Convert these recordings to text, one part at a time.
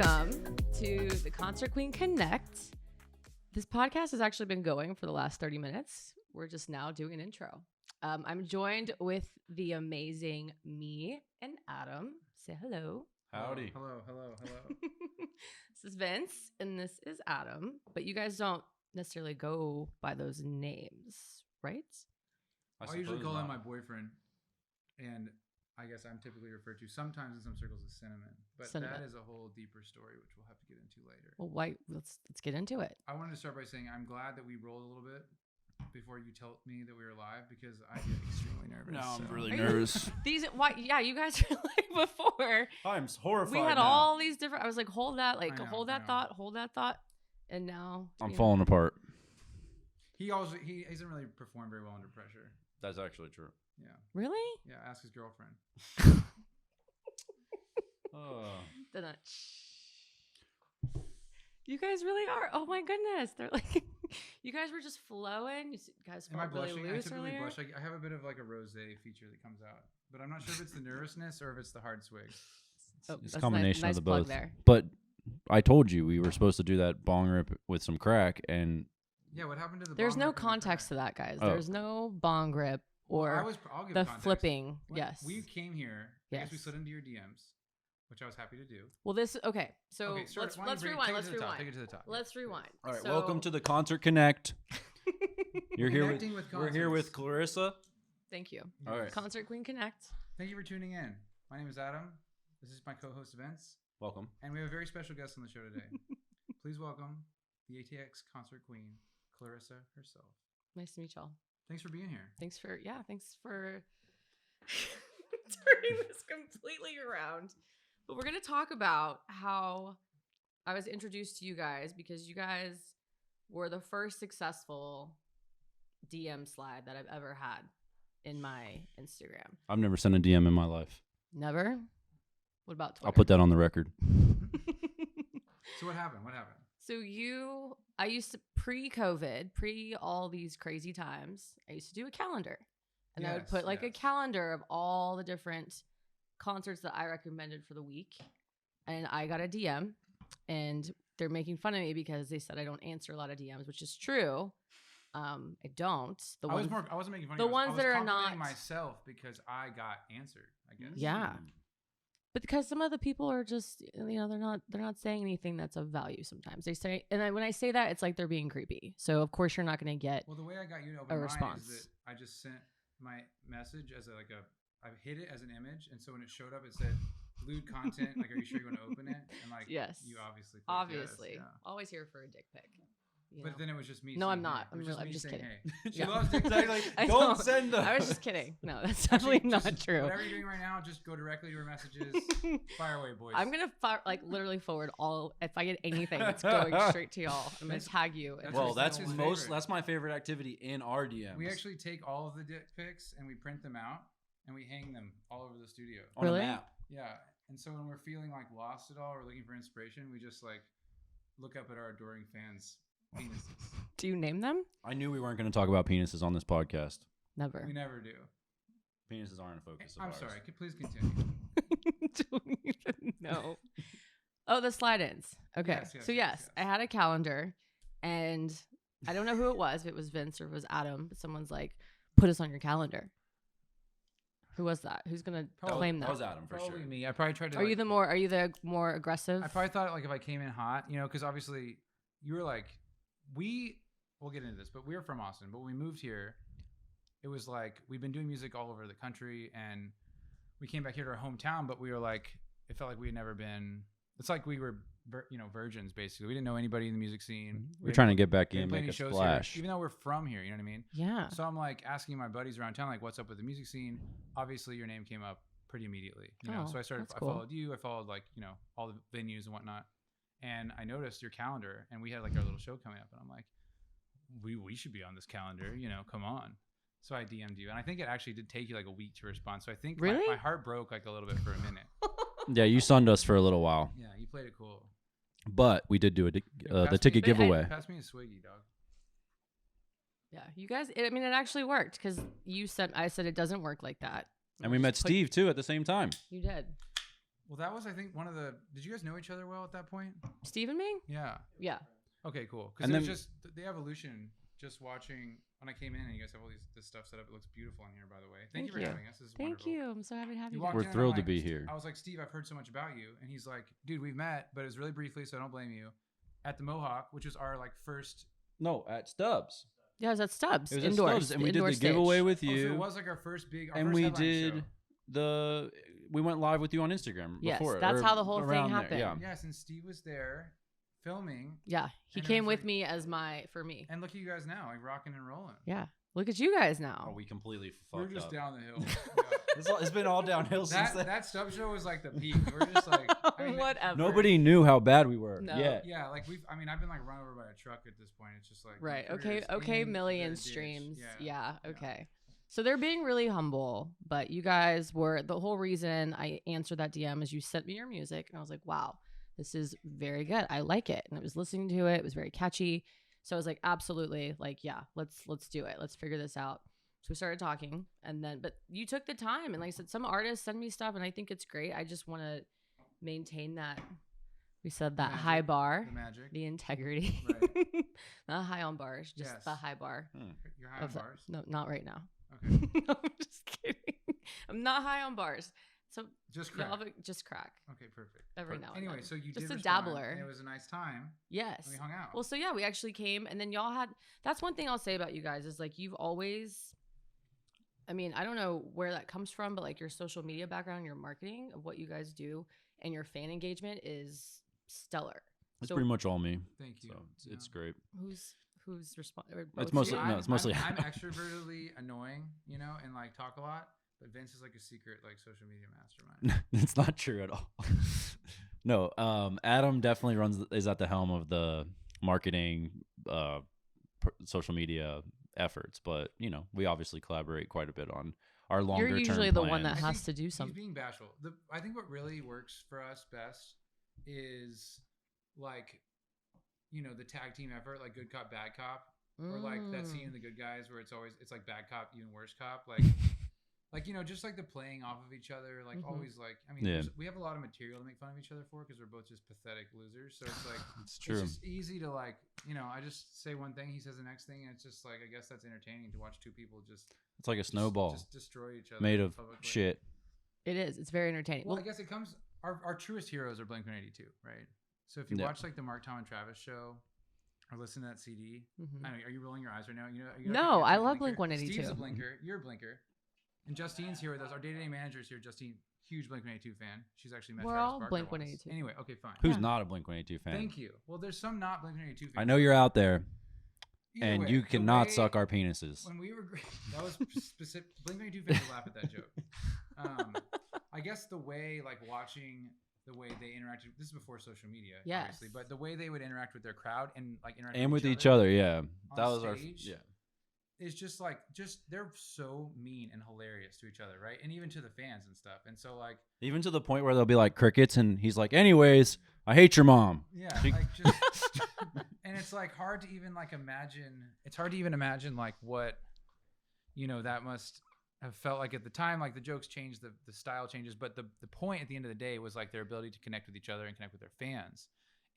Welcome to the Concert Queen Connect. This podcast has actually been going for the last 30 minutes. We're just now doing an intro. I'm joined with the amazing me and Adam. Say hello. Howdy. Hello. This is Vince and this is Adam, but you guys don't necessarily go by those names, right? I usually call him my boyfriend, and I guess I'm typically referred to sometimes in some circles as Cinnamon, but that is a whole deeper story which we'll have to get into later. Well, why? Let's get into it. I wanted to start by saying I'm glad that we rolled a little bit before you told me that we were live because I get extremely nervous. No, I'm really nervous. You guys were like before. I'm horrified. We had now. all these different. I was like, hold that thought, and now I'm falling apart. He doesn't really perform very well under pressure. That's actually true. Yeah. Really? Yeah. Ask his girlfriend. You guys really are. Oh my goodness, they're like, you guys were just flowing. You guys felt really loose earlier. Blush. I have a bit of like a rosé feature that comes out, but I'm not sure if it's the nervousness or if it's the hard swigs. It's a combination nice of the both. There. But I told you we were supposed to do that bong rip with some crack, and yeah, what happened to the? There's bong no rip and the context to crack? that, guys. Oh. There's no bong grip or I'll give the context. flipping. When we came here. I guess we Yes. slid into your DMs, which I was happy to do. Well, this okay. So Okay, let's rewind. Let's rewind. Take it to the top. Let's rewind. all right. So- Welcome to the Concert Connect. You're here with Connecting with we're here with concerts. Clarissa. Thank you. All right. Concert Queen Connect. Thank you for tuning in. My name is Adam. This is my co-host Vince, Welcome. and we have a very special guest on the show today. Please welcome the ATX concert queen, Clarissa herself. Nice to meet y'all. Thanks for being here. Thanks for turning this completely around. But we're going to talk about how I was introduced to you guys because you guys were the first successful DM slide that I've ever had in my Instagram. I've never sent a DM in my life. Never? What about Twitter? I'll put that on the record. So what happened? So I used to pre-COVID, pre all these crazy times, I used to do a calendar. And I would put like a calendar of all the different concerts that I recommended for the week. And I got a DM and they're making fun of me because they said I don't answer a lot of DMs, which is true. I don't. I wasn't making fun the of you. ones that are I was not complimenting myself because I got answered, I guess. Yeah. But because some of the people are just, they're not saying anything that's of value sometimes. They say, and when I say that, it's like they're being creepy. So of course you're not going to get Well, the way I got you to open a mine response. is that I just sent my message as I hid it as an image, and so when it showed up, it said lewd content. Like, are you sure you want to open it? And like, Yes. you obviously, yes, yeah. always here for a dick pic. But then it was just me. No, saying, I'm not. Hey. It was I'm me just saying, kidding. Hey. She Yeah. loves TikTok. Like, I don't know. send them. I was just kidding. No, that's definitely not true. Whatever you're doing right now, just go directly to your messages. Fire away, boys. I'm gonna literally forward all. If I get anything, it's going straight to y'all. I'm gonna tag you. That's Well, That's that's his most. favorite. That's my favorite activity in our DMs. We actually take all of the dick pics and we print them out and we hang them all over the studio. on Really? a map. Yeah. And so when we're feeling like lost at all or looking for inspiration, we just like look up at our adoring fans' penises. Do you name them? I knew we weren't going to talk about penises on this podcast. Never. We never do. Penises aren't a focus of I'm ours. sorry. Please continue. Don't even know. Oh, the slide-ins. Okay. Yes. I had a calendar, and I don't know who it was. If it was Vince or if it was Adam, but someone's like, "Put us on your calendar." Who was that? Who's gonna claim that? That was Adam for Probably sure. me. I probably tried to. Are you the more aggressive? I probably thought like if I came in hot, because obviously you were like, we'll get into this, but we were from Austin. But when we moved here, it was like we've been doing music all over the country, and we came back here to our hometown. But we were like, it felt like we had never been. It's like we were, virgins basically. We didn't know anybody in the music scene. We're trying to get back We in, didn't play make any a shows splash. here, even though we're from here. You know what I mean? Yeah. So I'm like asking my buddies around town, like, what's up with the music scene? Obviously, your name came up pretty immediately. Oh, so I started. that's I cool. followed you. I followed like all the venues and whatnot. And I noticed your calendar, and we had like our little show coming up, and I'm like, we should be on this calendar. Come on. So I DM'd you, and I think it actually did take you like a week to respond. So I think Really? my heart broke like a little bit for a minute. Yeah, you sunned us for a little while, Yeah, you played it cool. but we did do the Pass ticket me- giveaway. Pass me a Swiggy, dog. Yeah, you guys. It actually worked because I said it doesn't work like that. And we met Just put- Steve too at the same time. You did. Well, that was, I think, one of the. Did you guys know each other well at that point? Steve and me? Yeah. Yeah. Okay, cool. Because it was just the evolution. Just watching when I came in, and you guys have all this stuff set up. It looks beautiful in here, by the way. Thank you for having us. This is Thank wonderful. you. I'm so happy to have you. We're thrilled to be here. I was like, Steve, I've heard so much about you, and he's like, dude, we've met, but it was really briefly, so I don't blame you. At the Mohawk, which was our like first. No, at Stubbs. Yeah, it was at Stubbs. It was indoors, at Stubbs, and we did the stage. giveaway with you. So it was like our first big. And we did we went live with you on Instagram. Yes, before that's how the whole thing happened. Yeah. Yes, and Steve was there filming. Yeah, he came with me as for me. And look at you guys now, like rocking and rolling. Yeah, look at you guys now. Oh, we completely We're fucked just up. down the hill. It's been all downhill since then. That Stubb show was like the peak. We're just like whatever. Nobody knew how bad we were. No. Yeah. Yeah, like I've been like run over by a truck at this point. It's just like right. Okay, million streams. Yeah. Okay. So they're being really humble, but you guys were the whole reason I answered that DM is you sent me your music, and I was like, wow. This is very good. I like it. And I was listening to it. It was very catchy. So I was like, absolutely. Like, yeah, let's do it. Let's figure this out. So we started talking but you took the time. And like I said, some artists send me stuff and I think it's great. I just want to maintain that. We said that magic, the high bar, the integrity, right. Not high on bars, just the high bar. You're high on bars? No, not right now. Okay. No, I'm just kidding. I'm not high on bars. So just crack. Just crack. Okay, perfect. Every now and anyway, then. so you just did a respond, dabbler. And it was a nice time. Yes. And we hung out. Well, so yeah, we actually came, and then y'all had. That's one thing I'll say about you guys is like you've always. I mean, I don't know where that comes from, but like your social media background, your marketing of what you guys do, and your fan engagement is stellar. It's pretty much all me. Thank you. So it's great. Who's responsible? It's mostly it's mostly. I'm extrovertedly annoying, and like talk a lot. But Vince is like a secret like social media mastermind. It's not true at all. No, Adam definitely is at the helm of the marketing, social media efforts. But we obviously collaborate quite a bit on our longer term. You're usually the one that has to do something. He's being bashful. I think what really works for us best is like, the tag team effort, like good cop, bad cop, or like that scene in The Good Guys where it's like bad cop, even worse cop, like. Like, just like the playing off of each other, like always like, we have a lot of material to make fun of each other for because we're both just pathetic losers. So it's like, it's true. It's just easy to like, I just say one thing, he says the next thing. And it's just like, I guess that's entertaining to watch two people it's like a snowball. Just destroy each other. Made of shit. It is. It's very entertaining. Well, I guess it comes, our truest heroes are Blink-182, right? So if you watch like the Mark, Tom, and Travis show, or listen to that CD, I don't know, are you rolling your eyes right now? No, I love Blink-182. Steve's a blinker. You're a blinker. And Justine's here with us. Our day-to-day manager is here. Justine, huge Blink-182 fan. She's actually met We're Travis all Barker Blink-182. once. Anyway, okay, fine. Who's not a Blink-182 fan? Thank you. Well, there's some not Blink-182 fans. I know you're out there, Either way, you cannot suck our penises. When we were that was specific. Blink-182 fans will laugh at that joke. I guess the way, like watching the way they interacted. This is before social media, obviously, but the way they would interact with their crowd and like interact with each other, yeah. That was stage, it's just like they're so mean and hilarious to each other, right? And even to the fans and stuff. And so like even to the point where they'll be like crickets, and he's like, "Anyways, I hate your mom." Yeah, like just, and it's like hard to even like imagine. It's hard to even imagine like what that must have felt like at the time. Like the jokes change, the style changes, but the point at the end of the day was like their ability to connect with each other and connect with their fans.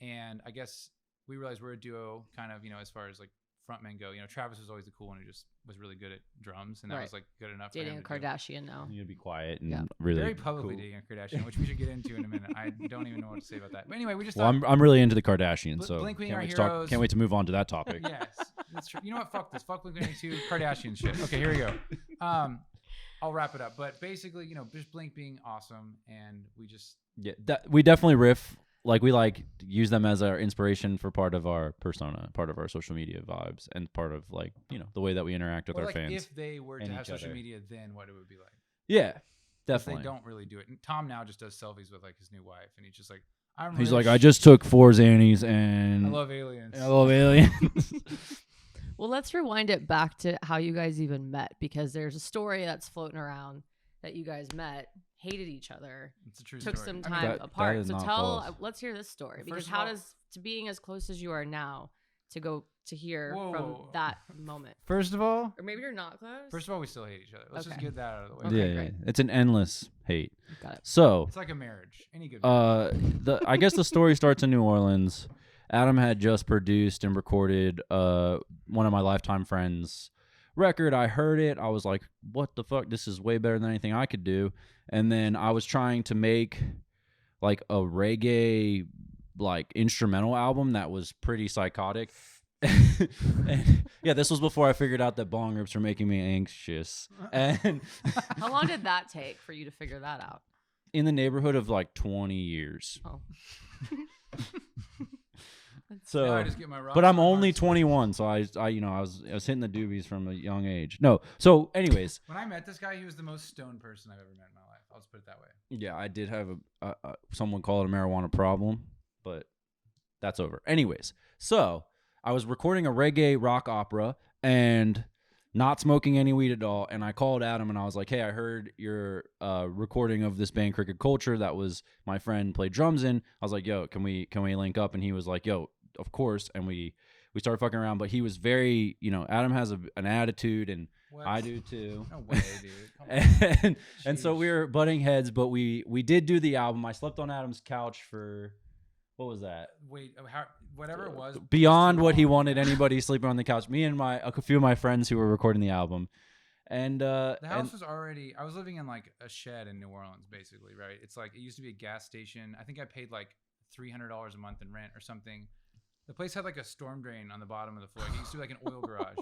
And I guess we realized we're a duo, kind of, as far as like frontmen go. Travis was always the cool one who just was really good at drums, and that was like good enough. Dating a Kardashian now. You need to be quiet and really very publicly cool. Dating a Kardashian, which we should get into in a minute. I don't even know what to say about that. But anyway, we just. Well, I'm really into the Kardashians, so Blink can't wait to move on to that topic. Yes, that's true. You know what? Fuck this. Fuck Blink-182 Kardashian shit. Okay, here we go. I'll wrap it up. But basically, just Blink being awesome, and we just we definitely riff. Like we use them as our inspiration for part of our persona, part of our social media vibes, and part of the way that we interact with our fans. If they were to have social media, then what it would be like? Yeah, definitely. They don't really do it. And Tom now just does selfies with like his new wife, and he's just like, he's like, I just took 4 Xannies, and I love aliens. Well, let's rewind it back to how you guys even met, because there's a story that's floating around that you guys met, hated each other. It's a true took story. some time apart. So let's hear this story, because how does to being as close as you are now to go to hear from that moment? First of all, or maybe you're not close. First of all, we still hate each other. Let's just get that out of the way. Okay, yeah, it's an endless hate. Got it. So It's like a marriage. Any good marriage. I guess the story starts in New Orleans. Adam had just produced and recorded one of my lifetime friends' record. I heard it. I was like, what the fuck? This is way better than anything I could do. And then I was trying to make like a reggae like instrumental album that was pretty psychotic. And yeah, this was before I figured out that bong rips were making me anxious. And How long did that take for you to figure that out? in the neighborhood of like 20 years. Oh. Now I So, just get my rock but I'm star only hearts. 21, so I was hitting the doobies from a young age. No, so anyways, When I met this guy, he was the most stoned person I've ever met in my life. I'll just put it that way. yeah, I did have someone call it a marijuana problem, but that's over. Anyways, so I was recording a reggae rock opera and not smoking any weed at all, and I called Adam and I was like, hey, I heard your recording of this band Cricket Culture that was my friend played drums in. I was like, yo, can we link up? And he was like, yo, of course. And we started fucking around, but he was very, Adam has an attitude, and What? I do too. No way, dude. Come on. And so Jeez. we were butting heads, but we did do the album. I slept on Adam's couch for, what was that? Wait, whatever it was. Beyond was too what he long. wanted anybody sleeping on the couch. Me and a few of my friends who were recording the album. And The house was already. I was living in like a shed in New Orleans, basically, right? It's like it used to be a gas station. I think I paid like $300 a month in rent or something. The place had like a storm drain on the bottom of the floor. It used to be like an oil garage,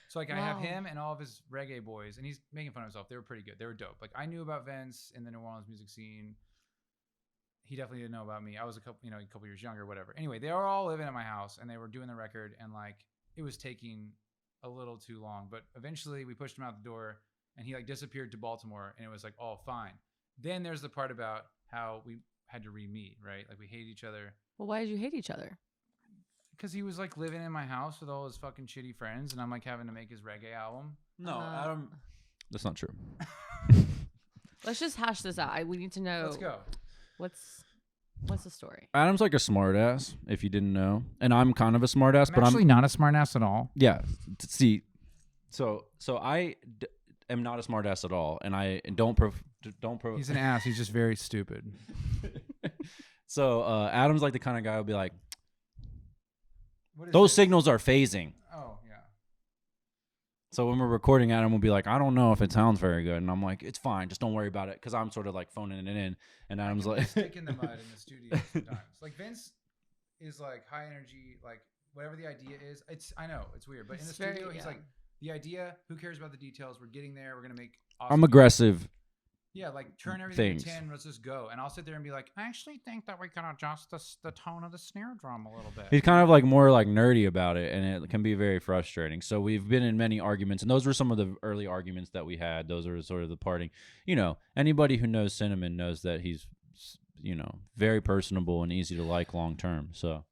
So like I have Wow. him and all of his reggae boys, and he's making fun of himself. They were pretty good. They were dope. Like I knew about Vince in the New Orleans music scene. He definitely didn't know about me. I was a couple years younger, whatever. Anyway, they were all living at my house and they were doing the record, and like it was taking a little too long. But eventually we pushed him out the door and he like disappeared to Baltimore, and it was like, oh, fine. Then there's the part about how we had to re-meet, right? Like we hate each other. Well, why did you hate each other? Because he was like living in my house with all his fucking shitty friends, and I'm like having to make his reggae album. no, Adam. That's not true. Let's just hash this out. We need to know. Let's go. What's the story? Adam's like a smartass, if you didn't know, and I'm kind of a smartass, I'm but actually not a smartass at all. yeah. See, so I am not a smartass at all, and I don't He's an ass. He's just very stupid. So Adam's like the kind of guy who'll be like, What is those this? signals are phasing. Oh yeah. So when we're recording, Adam will be like, I don't know if it sounds very good, and I'm like, it's fine, just don't worry about it, because I'm sort of like phoning it in, and Adam's like, Stick in the mud in the studio sometimes. Like Vince is like high energy, like whatever the idea is. I know it's weird, but in the It's very- studio he's yeah. like, the idea. Who cares about the details? We're getting there. We're gonna make. Awesome I'm music. aggressive. Yeah, like turn everything Things. to 10. Let's just go. And I'll sit there and be like, I actually think that we can adjust the tone of the snare drum a little bit. He's kind of like more like nerdy about it, and it can be very frustrating. So we've been in many arguments, and those were some of the early arguments that we had. Those are sort of the parting. Anybody who knows Cinnamon knows that he's, very personable and easy to like long term. So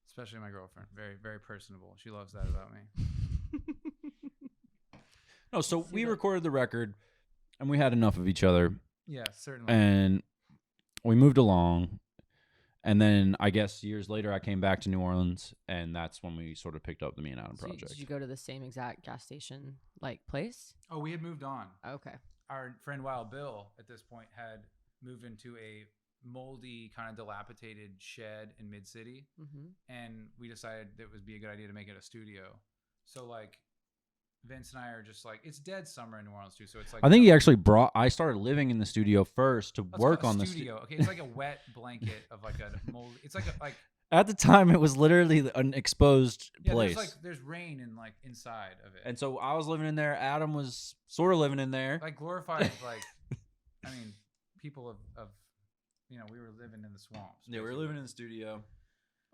Especially my girlfriend. Very, very personable. She loves that about me. no, so See we that. recorded the record, and we had enough of each other, Yeah, certainly. and we moved along. And then I guess years later, I came back to New Orleans, and that's when we sort of picked up the Me and Adam So project. did you go to the same exact gas station like place? Oh, we had moved on. Okay. Our friend Wild Bill at this point had moved into a moldy, kind of dilapidated shed in Mid City, Mm-hmm. and we decided that it would be a good idea to make it a studio. So like, Vince and I are just like, it's dead summer in New Orleans too, so it's like I think he actually I started living in the studio first to let's work call it on a the studio. Okay, it's like a wet blanket of like a mold. It's like At the time, it was literally an exposed yeah, place. there's rain in like inside of it, And so I was living in there. Adam was sort of living in there. like glorified like, I mean, people of we were living in the swamps. Yeah, we were basically. living in the studio.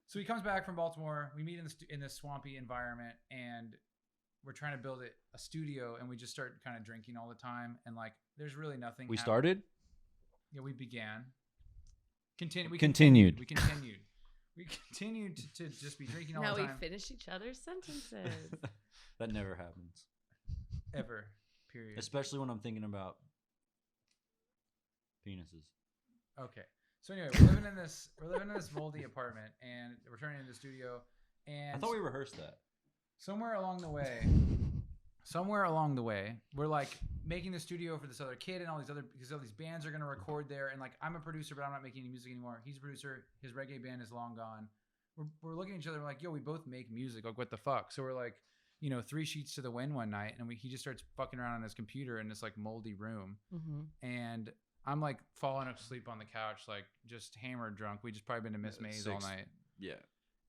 So he comes back from Baltimore. We meet in this swampy environment, and we're trying to build a studio, and we just start kind of drinking all the time, and like there's really nothing. We happening. started? Yeah, we began. We Continued. We continued. We continued to just be drinking all Now the we time. finish each other's sentences. That never happens. Ever. Period. Especially when I'm thinking about penises. Okay. So anyway, we're living in this moldy apartment, and we're turning into the studio. And I thought we rehearsed that. somewhere along the way, somewhere along the way, we're like making the studio for this other kid and all these other, because all these bands are going to record there. And like, I'm a producer, but I'm not making any music anymore. He's a producer. His reggae band is long gone. We're looking at each other. We're like, yo, we both make music. Like, what the fuck? So we're like, 3 sheets to the wind one night, and he just starts fucking around on his computer in this like moldy room. And I'm like falling asleep on the couch, like just hammered drunk. We just probably been to Miss Mays all night. Yeah.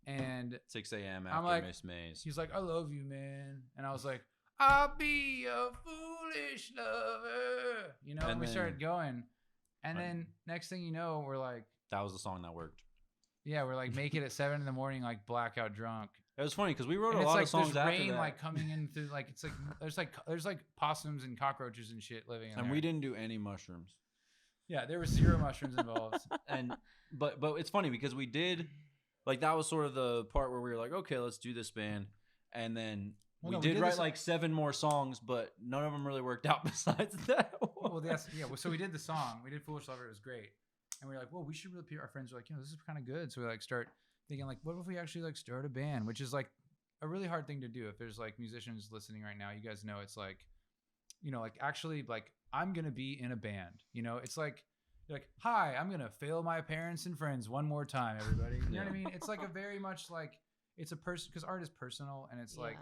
And 6 a.m. after I'm like, Miss Mays. He's like, I love you, man. And I was like, I'll be a foolish lover. And we started going. And then next thing you know, we're like, that was the song that worked. Yeah, we're like, make it at 7 a.m, like blackout drunk. It was funny because we wrote and a lot of songs after rain that. like coming in through, like, it's like there's like possums and cockroaches and shit living in there. And we didn't do any mushrooms. Yeah, there was 0 mushrooms involved. But it's funny because we did, like, that was sort of the part where we were like, okay, let's do this band. And then we did write like 7 more songs, but none of them really worked out besides that one. So we did the song. We did Foolish Lover. It was great. And we were like, well, we should really, our friends were like, this is kind of good. So we like start thinking like, what if we actually like start a band, which is like a really hard thing to do. If there's like musicians listening right now, you guys know it's like, like actually like I'm going to be in a band, it's like, you're like, hi, I'm going to fail my parents and friends one more time, everybody. You know what I mean? It's like a very much like, it's a person, because art is personal. And it's like,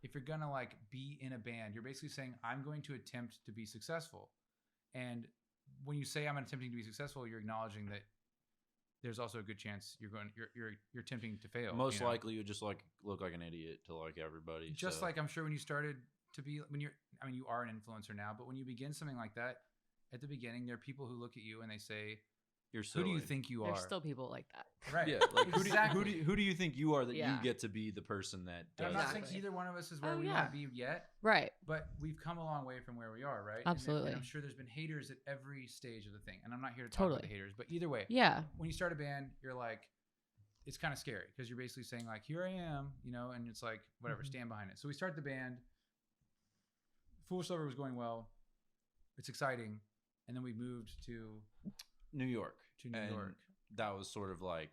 if you're going to like be in a band, you're basically saying, I'm going to attempt to be successful. And when you say I'm attempting to be successful, you're acknowledging that there's also a good chance you're attempting to fail. Most likely you just like look like an idiot to like everybody. Just like I'm sure when you started to be, you are an influencer now, but when you begin something like that, at the beginning, there are people who look at you and they say, "You're silly. Who do you think you are?" There's still people like that, right? Yeah, like who do you think you are that you get to be the person that does? I'm not saying either one of us is where we want to be yet, right? But we've come a long way from where we are, right? Absolutely. And I'm sure there's been haters at every stage of the thing, and I'm not here to talk about the haters, but either way, when you start a band, you're like, it's kind of scary because you're basically saying like, here I am, and it's like whatever, stand behind it. So we start the band. Foolish Lover was going well. It's exciting. And then we moved to New York. That was sort of like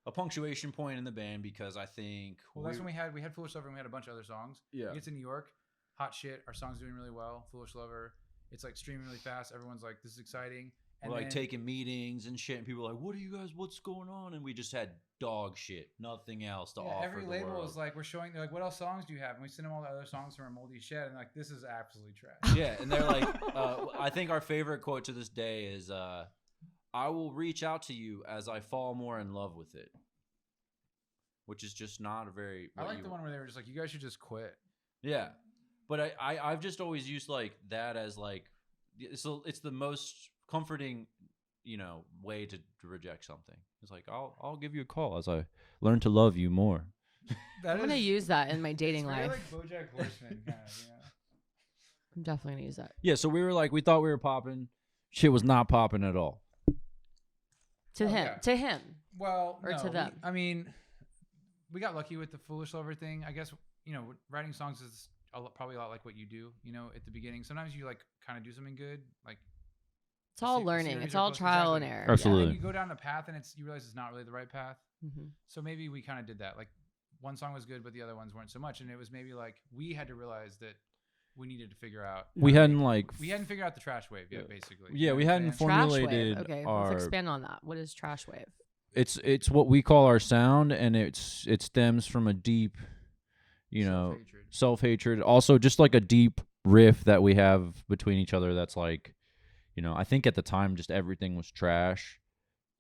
a punctuation point in the band because I think that's when we had Foolish Lover and we had a bunch of other songs. Yeah. We get to New York, hot shit. Our song's doing really well. Foolish Lover. It's like streaming really fast. Everyone's like, this is exciting. And we're like taking meetings and shit, and people are like, "What are you guys? What's going on?" And we just had dog shit, nothing else to offer. Every label is like, we're showing. They're like, "What else songs do you have?" And we send them all the other songs from our moldy shed, and like, this is absolutely trash. Yeah, and they're like, I think our favorite quote to this day is, "I will reach out to you as I fall more in love with it," which is just not a very. I like the one where they were just like, "You guys should just quit." Yeah, but I've just always used like that as like, so it's the most comforting way to reject something. It's like I'll give you a call as I learn to love you more. I'm gonna use that in my dating life. Like BoJack Horseman kind of, I'm definitely gonna use that. Yeah, so we thought we were popping. Shit was not popping at all. To him. Well, or to them. We got lucky with the Foolish Lover thing. I guess writing songs is probably a lot like what you do. At the beginning, sometimes you like kind of do something good, like. It's all learning. It's all trial and error. Absolutely. Yeah. You go down a path and you realize it's not really the right path. Mm-hmm. So maybe we kind of did that. Like one song was good, but the other ones weren't so much. And it was maybe like we had to realize that we needed to figure out. We hadn't figured out the Trashwave yet, basically. Yeah, we hadn't formulated. Okay, let's expand on that. What is Trashwave? It's what we call our sound, and it stems from a deep, self-hatred. Also, just like a deep riff that we have between each other. That's like. I think at the time just everything was trash.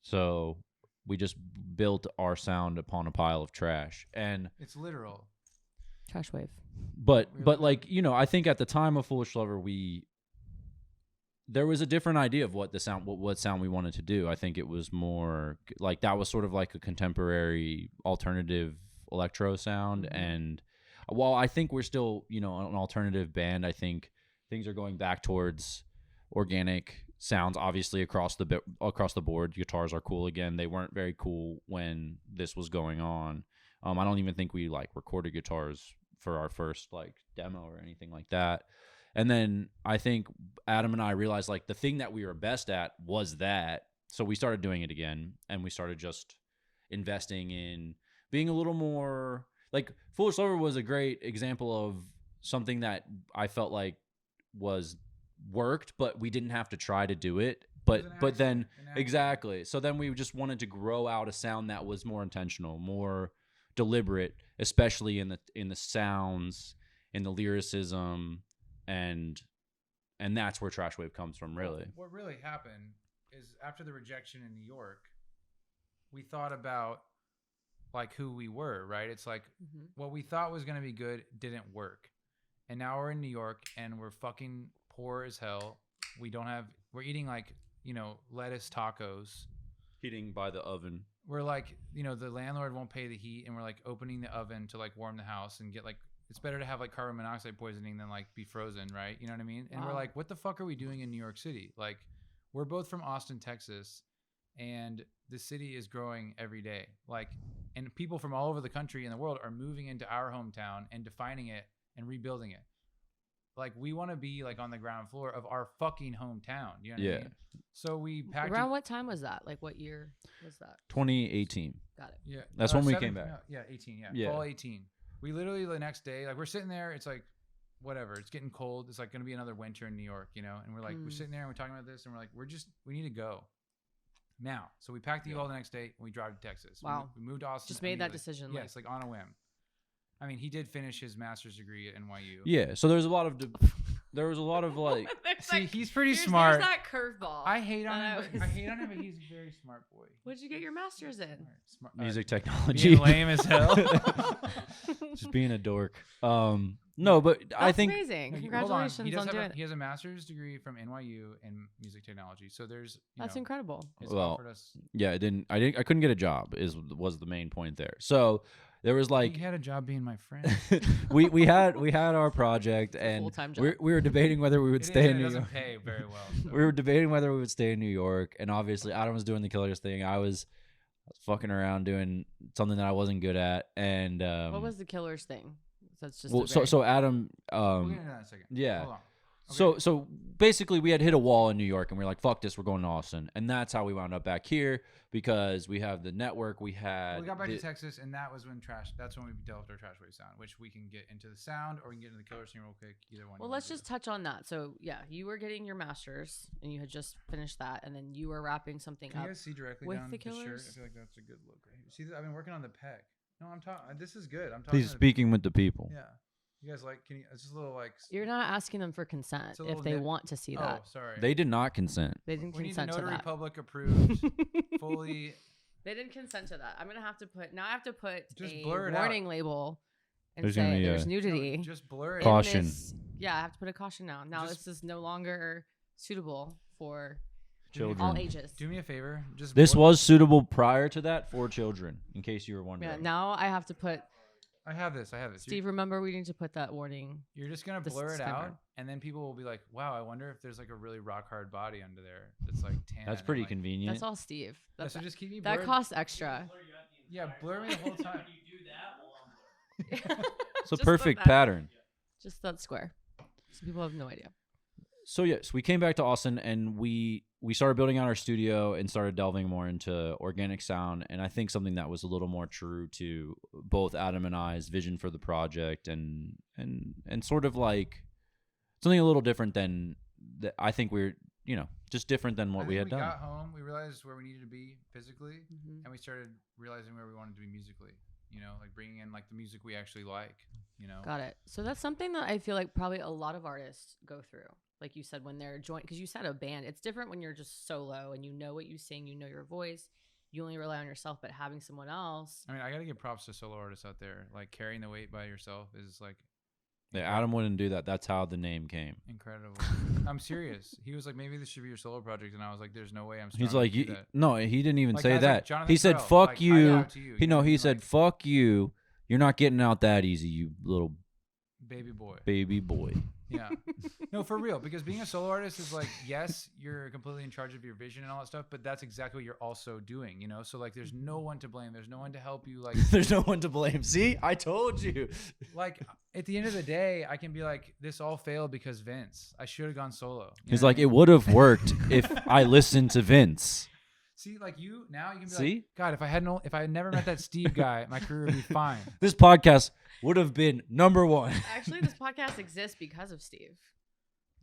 So we just built our sound upon a pile of trash. And it's literal. Trashwave. But like, I think at the time of Foolish Lover, there was a different idea of what sound we wanted to do. I think it was more like that was sort of like a contemporary alternative electro sound. Mm-hmm. And while I think we're still, an alternative band, I think things are going back towards organic sounds, obviously across the board. Guitars are cool again. They weren't very cool when this was going on. I don't even think we like recorded guitars for our first like demo or anything like that. And then I think Adam and I realized like the thing that we were best at was that. So we started doing it again, and we started just investing in being a little more like Foolish Lover was a great example of something that I felt like was worked, but we didn't have to try to do it. But then exactly. So then we just wanted to grow out a sound that was more intentional, more deliberate, especially in the sounds, in the lyricism, and that's where Trashwave comes from, really. What really happened is after the rejection in New York, we thought about like who we were, right? It's like what we thought was going to be good didn't work. And now we're in New York and we're fucking poor as hell. We're eating like, lettuce tacos. Heating by the oven. We're like, the landlord won't pay the heat and we're like opening the oven to like warm the house and get like, it's better to have like carbon monoxide poisoning than like be frozen, right? You know what I mean? And we're like, what the fuck are we doing in New York City? Like, we're both from Austin, Texas, and the city is growing every day. Like, and people from all over the country and the world are moving into our hometown and defining it and rebuilding it. Like, we want to be like on the ground floor of our fucking hometown. You know what I mean? So we packed around what time was that? Like, what year was that? 2018. Got it. Yeah. That's when we came back. Yeah, 18. Yeah. Fall 18. We literally the next day, like we're sitting there, it's like, whatever, it's getting cold. It's like going to be another winter in New York, And we're like, we're sitting there and we're talking about this and we're like, we need to go now. So we packed the all the next day and we drive to Texas. Wow. We moved to Austin. Just made that decision. Yes, like on a whim. I mean, he did finish his master's degree at NYU. Yeah. So there was a lot of like, see, he's pretty smart. There's that curveball. I hate on him, but he's a very smart boy. What'd you get your master's in? Smart. Music technology. Being lame as hell. Just being a dork. No, but That's I think amazing. Congratulations on doing it. He has a master's degree from NYU in music technology. So there's that's incredible. Well, yeah, I couldn't get a job was the main point there. So there was like he had a job being my friend. we had our project and we were debating whether we would stay in New York. It doesn't pay very well. So. We were debating whether we would stay in New York, and obviously Adam was doing the Killers thing. I was fucking around doing something that I wasn't good at. And what was the Killers thing? That's just so Adam we'll get into that in a second. Yeah. Hold on. Okay. So basically we had hit a wall in New York and we were like, fuck this, we're going to Austin. And that's how we wound up back here because we have the network we had. We got back to Texas and that's when we developed our Trashwave sound, which we can get into the sound or we can get into the Killers thing real quick. Either one. Well, let's just touch on that. So yeah, you were getting your master's and you had just finished that and then you were wrapping something up. Can you guys see directly with down the the shirt? Killers? I feel like that's a good look right here. See, I've been working on the pec. No, I'm talking. This is good. I'm talking. Please speaking with the people. Yeah. You guys like? Can you? It's just a little like. You're not asking them for consent if they want to see that. Oh, sorry. They did not consent. They didn't consent to that. We need the notary public approved, fully. They didn't consent to that. I'm gonna have to put just a blur it warning out. label and There's say gonna be there's nudity. No, just blur it. Caution. Yeah, I have to put a caution now. Now this is no longer suitable for children. all ages. Do me a favor. Just this was suitable prior to that for children, in case you were wondering. Yeah. Now I have to put. I have this. Steve, remember we need to put that warning. You're just gonna blur it out, and then people will be like, "Wow, I wonder if there's like a really rock hard body under there that's like tan." That's pretty convenient. That's all Steve. So just keep me blurred. That costs extra. Yeah, blur me the whole time. It's a perfect pattern. Just that square, so people have no idea. So yes, we came back to Austin and we started building out our studio and started delving more into organic sound. And I think something that was a little more true to both Adam and I's vision for the project and sort of like something a little different than that. I think we're, just different than what we had done. We got home, we realized where we needed to be physically, and we started realizing where we wanted to be musically. Like bringing in like the music we actually like. Got it. So that's something that I feel like probably a lot of artists go through. Like you said, when they're joined, because you said a band, it's different when you're just solo and you know what you sing, you know your voice, you only rely on yourself, but having someone else. I mean, I got to give props to solo artists out there. Like carrying the weight by yourself is like. Yeah, Adam wouldn't do that. That's how the name came. Incredible. I'm serious. He was like, maybe this should be your solo project. And I was like, there's no way I'm strong. He's like, no, he didn't even like, say that. Like he said, Farrell, fuck like, you. He said, like, fuck you. You're not getting out that easy, you little baby boy. Baby boy. Yeah. No, for real. Because being a solo artist is like, yes, you're completely in charge of your vision and all that stuff, but that's exactly what you're also doing, So like, there's no one to blame. There's no one to help you. Like, there's no one to blame. See, I told you. Like, at the end of the day, I can be like, this all failed because Vince. I should have gone solo. He's like, it would have worked if I listened to Vince. See, like now you can be See? like, God, if I had never met that Steve guy, my career would be fine. This podcast would have been number one. Actually, this podcast exists because of Steve.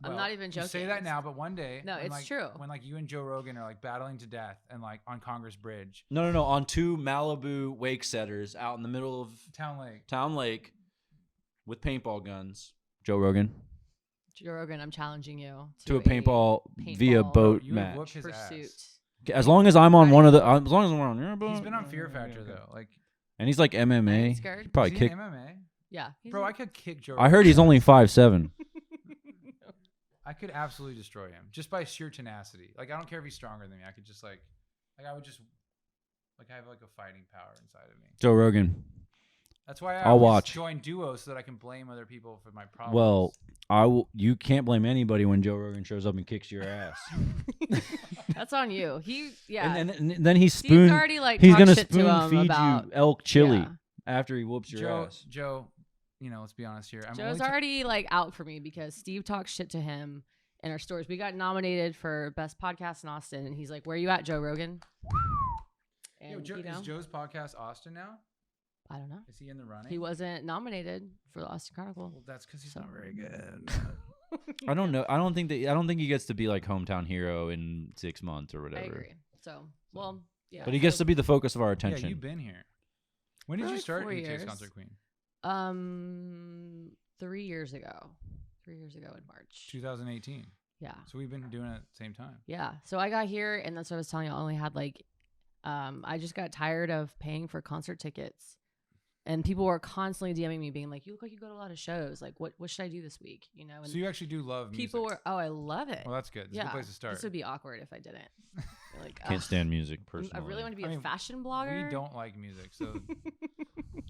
I'm not even joking. You say that now, but one day, no, it's true. When like you and Joe Rogan are like battling to death and like on Congress Bridge. No. On 2 Malibu wake setters out in the middle of Town Lake with paintball guns. Joe Rogan, I'm challenging you to a paintball via boat match. Pursuit. As long as I'm on one of the, as long as I'm on your boat. He's been on Fear Factor though, like, and he's like MMA. He probably is he kick. MMA. Yeah, bro, I could kick Joe Rogan. I heard he's only 5'7". I could absolutely destroy him just by sheer tenacity. Like, I don't care if he's stronger than me. I could just like I would just like I have like a fighting power inside of me. Joe Rogan. That's why I'll watch. Join duos so that I can blame other people for my problems. Well, I will. You can't blame anybody when Joe Rogan shows up and kicks your ass. That's on you. And then he's already like he's gonna shit spoon to feed about, you elk chili after he whoops your ass. Joe, you know, let's be honest here. Joe's already like out for me because Steve talks shit to him in our stories. We got nominated for best podcast in Austin, and he's like, "Where you at, Joe Rogan?" And, is Joe's podcast Austin now? I don't know. Is he in the running? He wasn't nominated for the Austin Chronicle. Well, that's because he's not very good. I don't know. I don't think he gets to be like hometown hero in 6 months or whatever. I agree. So, well, yeah. But he gets to be the focus of our attention. Yeah, you've been here. When did you start ATX Concert Queen? 3 years ago. 3 years ago in March. 2018. Yeah. So we've been doing it at the same time. Yeah. So I got here, and that's what I was telling you. I only had like, I just got tired of paying for concert tickets. And people were constantly DMing me being like, you look like you go to a lot of shows. Like, what should I do this week? You know? And so you actually do love music. People were, I love it. Well, that's good. It's a good place to start. This would be awkward if I didn't. Like, can't stand music personally. I really want to be a fashion blogger. We don't like music, so. I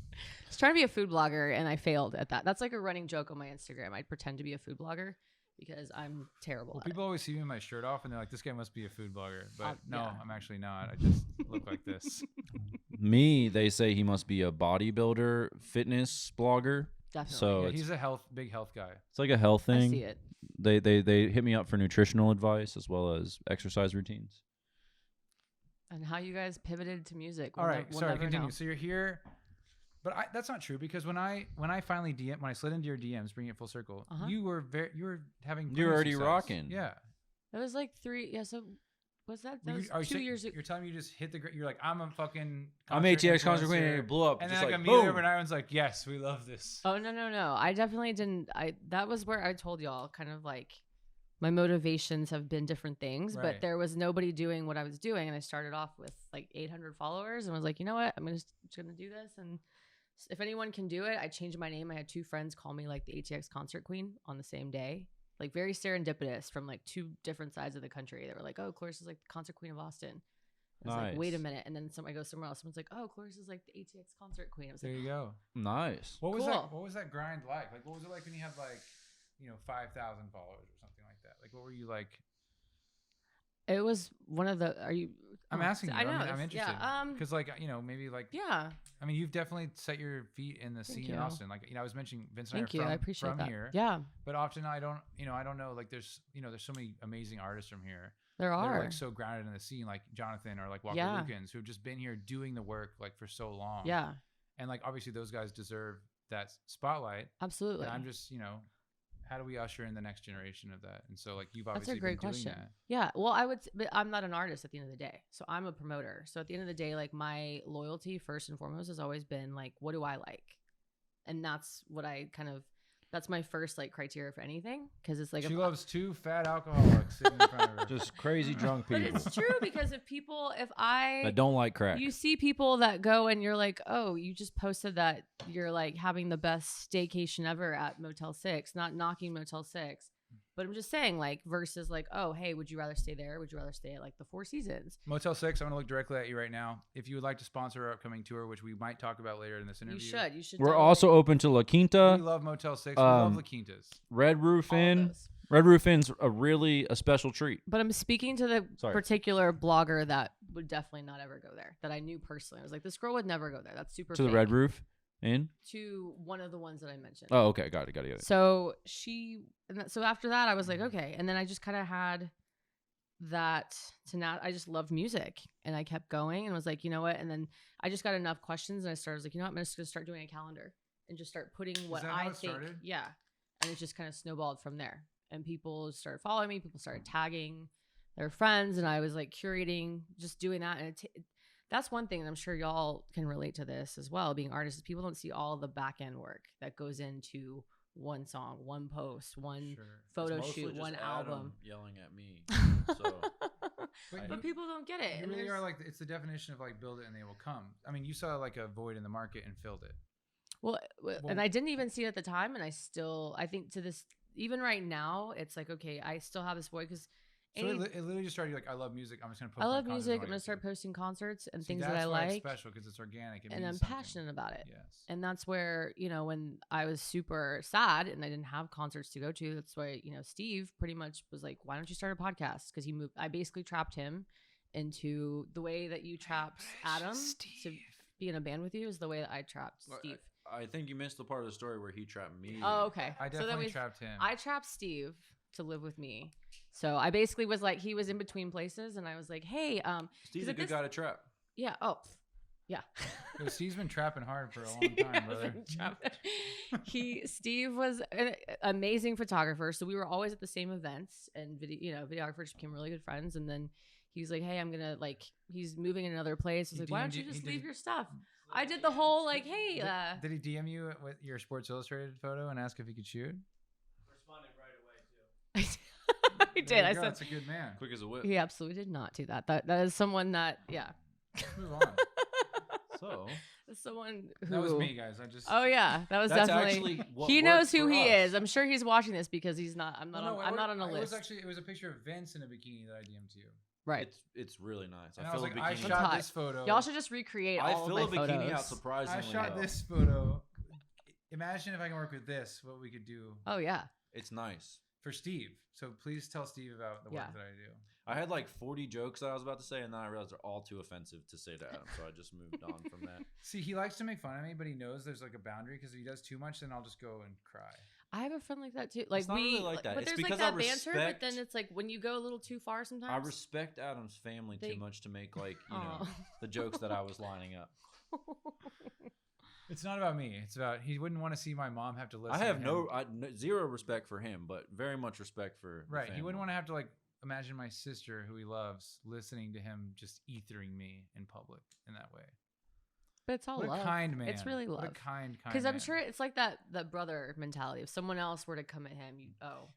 was trying to be a food blogger and I failed at that. That's like a running joke on my Instagram. I'd pretend to be a food blogger because I'm terrible. Well, people always see me with my shirt off and they're like, "This guy must be a food blogger," but no, yeah. I'm actually not. I just look like this. Me, they say he must be a bodybuilder, fitness blogger. Definitely. So he's a big health guy. It's like a health thing. I see it. They hit me up for nutritional advice as well as exercise routines. And how you guys pivoted to music. All right, sorry, continue. So you're here, but that's not true because when I finally when I slid into your DMs, bringing it full circle, you were having. You were already success. rocking. Yeah. That was like 3. Yeah. So was that was 2 years ago? You're telling me you just hit the. You're like, I'm ATX Concert Queen, and it blew up. And just then like immediately boom. overnight, everyone's like, yes, we love this. Oh no! I definitely didn't. That was where I told y'all kind of like. My motivations have been different things, but there was nobody doing what I was doing. And I started off with like 800 followers and was like, you know what? I'm just going to do this. And if anyone can do it, I changed my name. I had 2 friends call me like the ATX Concert Queen on the same day. Like very serendipitous from like 2 different sides of the country. They were like, oh, Clarissa is like the Concert Queen of Austin. I was like, wait a minute. And then I go somewhere else. Someone's like, oh, Clarissa is like the ATX Concert Queen. I was there like, you go. Nice. What was that grind like? Like, what was it like when you had like, 5,000 followers or something like that? Like, what were you like? It was one of the. Are you? I'm asking you. I know. I'm interested. Yeah. Because like maybe like. Yeah. I mean, you've definitely set your feet in the scene in Austin. Like I was mentioning Vince and I appreciate from that. here. Yeah. But often I don't know. Like there's so many amazing artists from here. There are. They're like so grounded in the scene, like Jonathan or like Walker Lukens, who have just been here doing the work like for so long. Yeah. And like obviously those guys deserve that spotlight. Absolutely. And I'm just how do we usher in the next generation of that? And so like you've That's obviously a great been question. doing that. Yeah. Well, but I'm not an artist at the end of the day. So I'm a promoter. So at the end of the day, like my loyalty first and foremost has always been like, what do I like? And that's what that's my first like criteria for anything. Cause it's like, she loves 2 fat alcoholics sitting in front of her. Just crazy drunk people. But it's true because I don't like crack. You see people that go and you're like, oh, you just posted that you're like having the best staycation ever at Motel 6, not knocking Motel 6. But I'm just saying, like, versus like, oh, hey, would you rather stay there? Would you rather stay at like the Four Seasons? Motel 6, I'm going to look directly at you right now. If you would like to sponsor our upcoming tour, which we might talk about later in this interview. You should. We're also open to La Quinta. We love Motel 6. We love La Quintas. Red Roof Inn. Red Roof Inn's a special treat. But I'm speaking to the particular blogger that would definitely not ever go there, that I knew personally. I was like, this girl would never go there. That's super To fake. the Red Roof Inn? To one of the ones that I mentioned. Oh, okay. Got it. So so after that, I was like, okay. And then I just kind of had that to now. I just loved music and I kept going and was like, you know what? And then I just got enough questions and I was like, you know what? I'm just going to start doing a calendar. and just start putting what that how I it think. started? Yeah. And it just kind of snowballed from there. And people started following me. People started tagging their friends. And I was like curating, just doing that. And that's one thing. And I'm sure y'all can relate to this as well. Being artists, people don't see all the back end work that goes into one song, one post, one photo shoot, one album. Yelling at me. So, but people don't get it. You really are like, it's the definition of like build it and they will come. I mean, you saw like a void in the market and filled it. Well, and I didn't even see it at the time. And I think to this, even right now, it's like, okay, I still have this void because so it literally just started like, I love music. I'm just going to post I love music. I'm going to start posting concerts and things that I like. That's why it's like. special because it's organic. And I'm passionate about it. Yes. And that's where, when I was super sad and I didn't have concerts to go to, that's why, Steve pretty much was like, why don't you start a podcast? Because I basically trapped him into the way that you trapped Adam to be in a band with you is the way that I trapped Steve. I think you missed the part of the story where he trapped me. Oh, okay. I definitely trapped him. I trapped Steve to live with me. So I basically was like, he was in between places and I was like, hey, Steve's a good guy to trap. Yeah. Oh, yeah. Steve's been trapping hard for a long time, brother. Steve was an amazing photographer. So we were always at the same events and videographers became really good friends. And then he's like, hey, I'm going to he's moving in another place. I was like, why don't you just leave your stuff? I did the whole hey. Did he DM you with your Sports Illustrated photo and ask if he could shoot? Responded right away too. I did. I said, that's a good man. Quick as a whip. He absolutely did not do that. That is someone that, yeah. Let's move on. So someone who that was me, guys. Oh yeah, that was that's definitely. What he knows who for he us. is. I'm sure he's watching this because he's not. I'm not on a list. It was a picture of Vince in a bikini that I DM'd to you. Right. It's really nice. And I was like, I shot this photo. Y'all should just recreate all of my photos. I fill a bikini out surprisingly. I shot this photo. Imagine if I can work with this, what we could do. Oh yeah. It's nice. For Steve. So please tell Steve about the work that I do. I had like 40 jokes that I was about to say, and then I realized they're all too offensive to say to Adam, so I just moved on from that. See, he likes to make fun of me, but he knows there's like a boundary because if he does too much, then I'll just go and cry. I have a friend like that too. Like it's not really like that. But it's there's because like that banter, but then it's like when you go a little too far sometimes. I respect Adam's family too much to make like, the jokes that I was lining up. It's not about me. It's about he wouldn't want to see my mom have to listen. I have zero respect for him, but very much respect for right. He wouldn't want to have to imagine my sister who he loves listening to him just ethering me in public in that way. But it's all what love. A kind man. It's really love. What a kind because I'm man. sure it's like that brother mentality. If someone else were to come at him,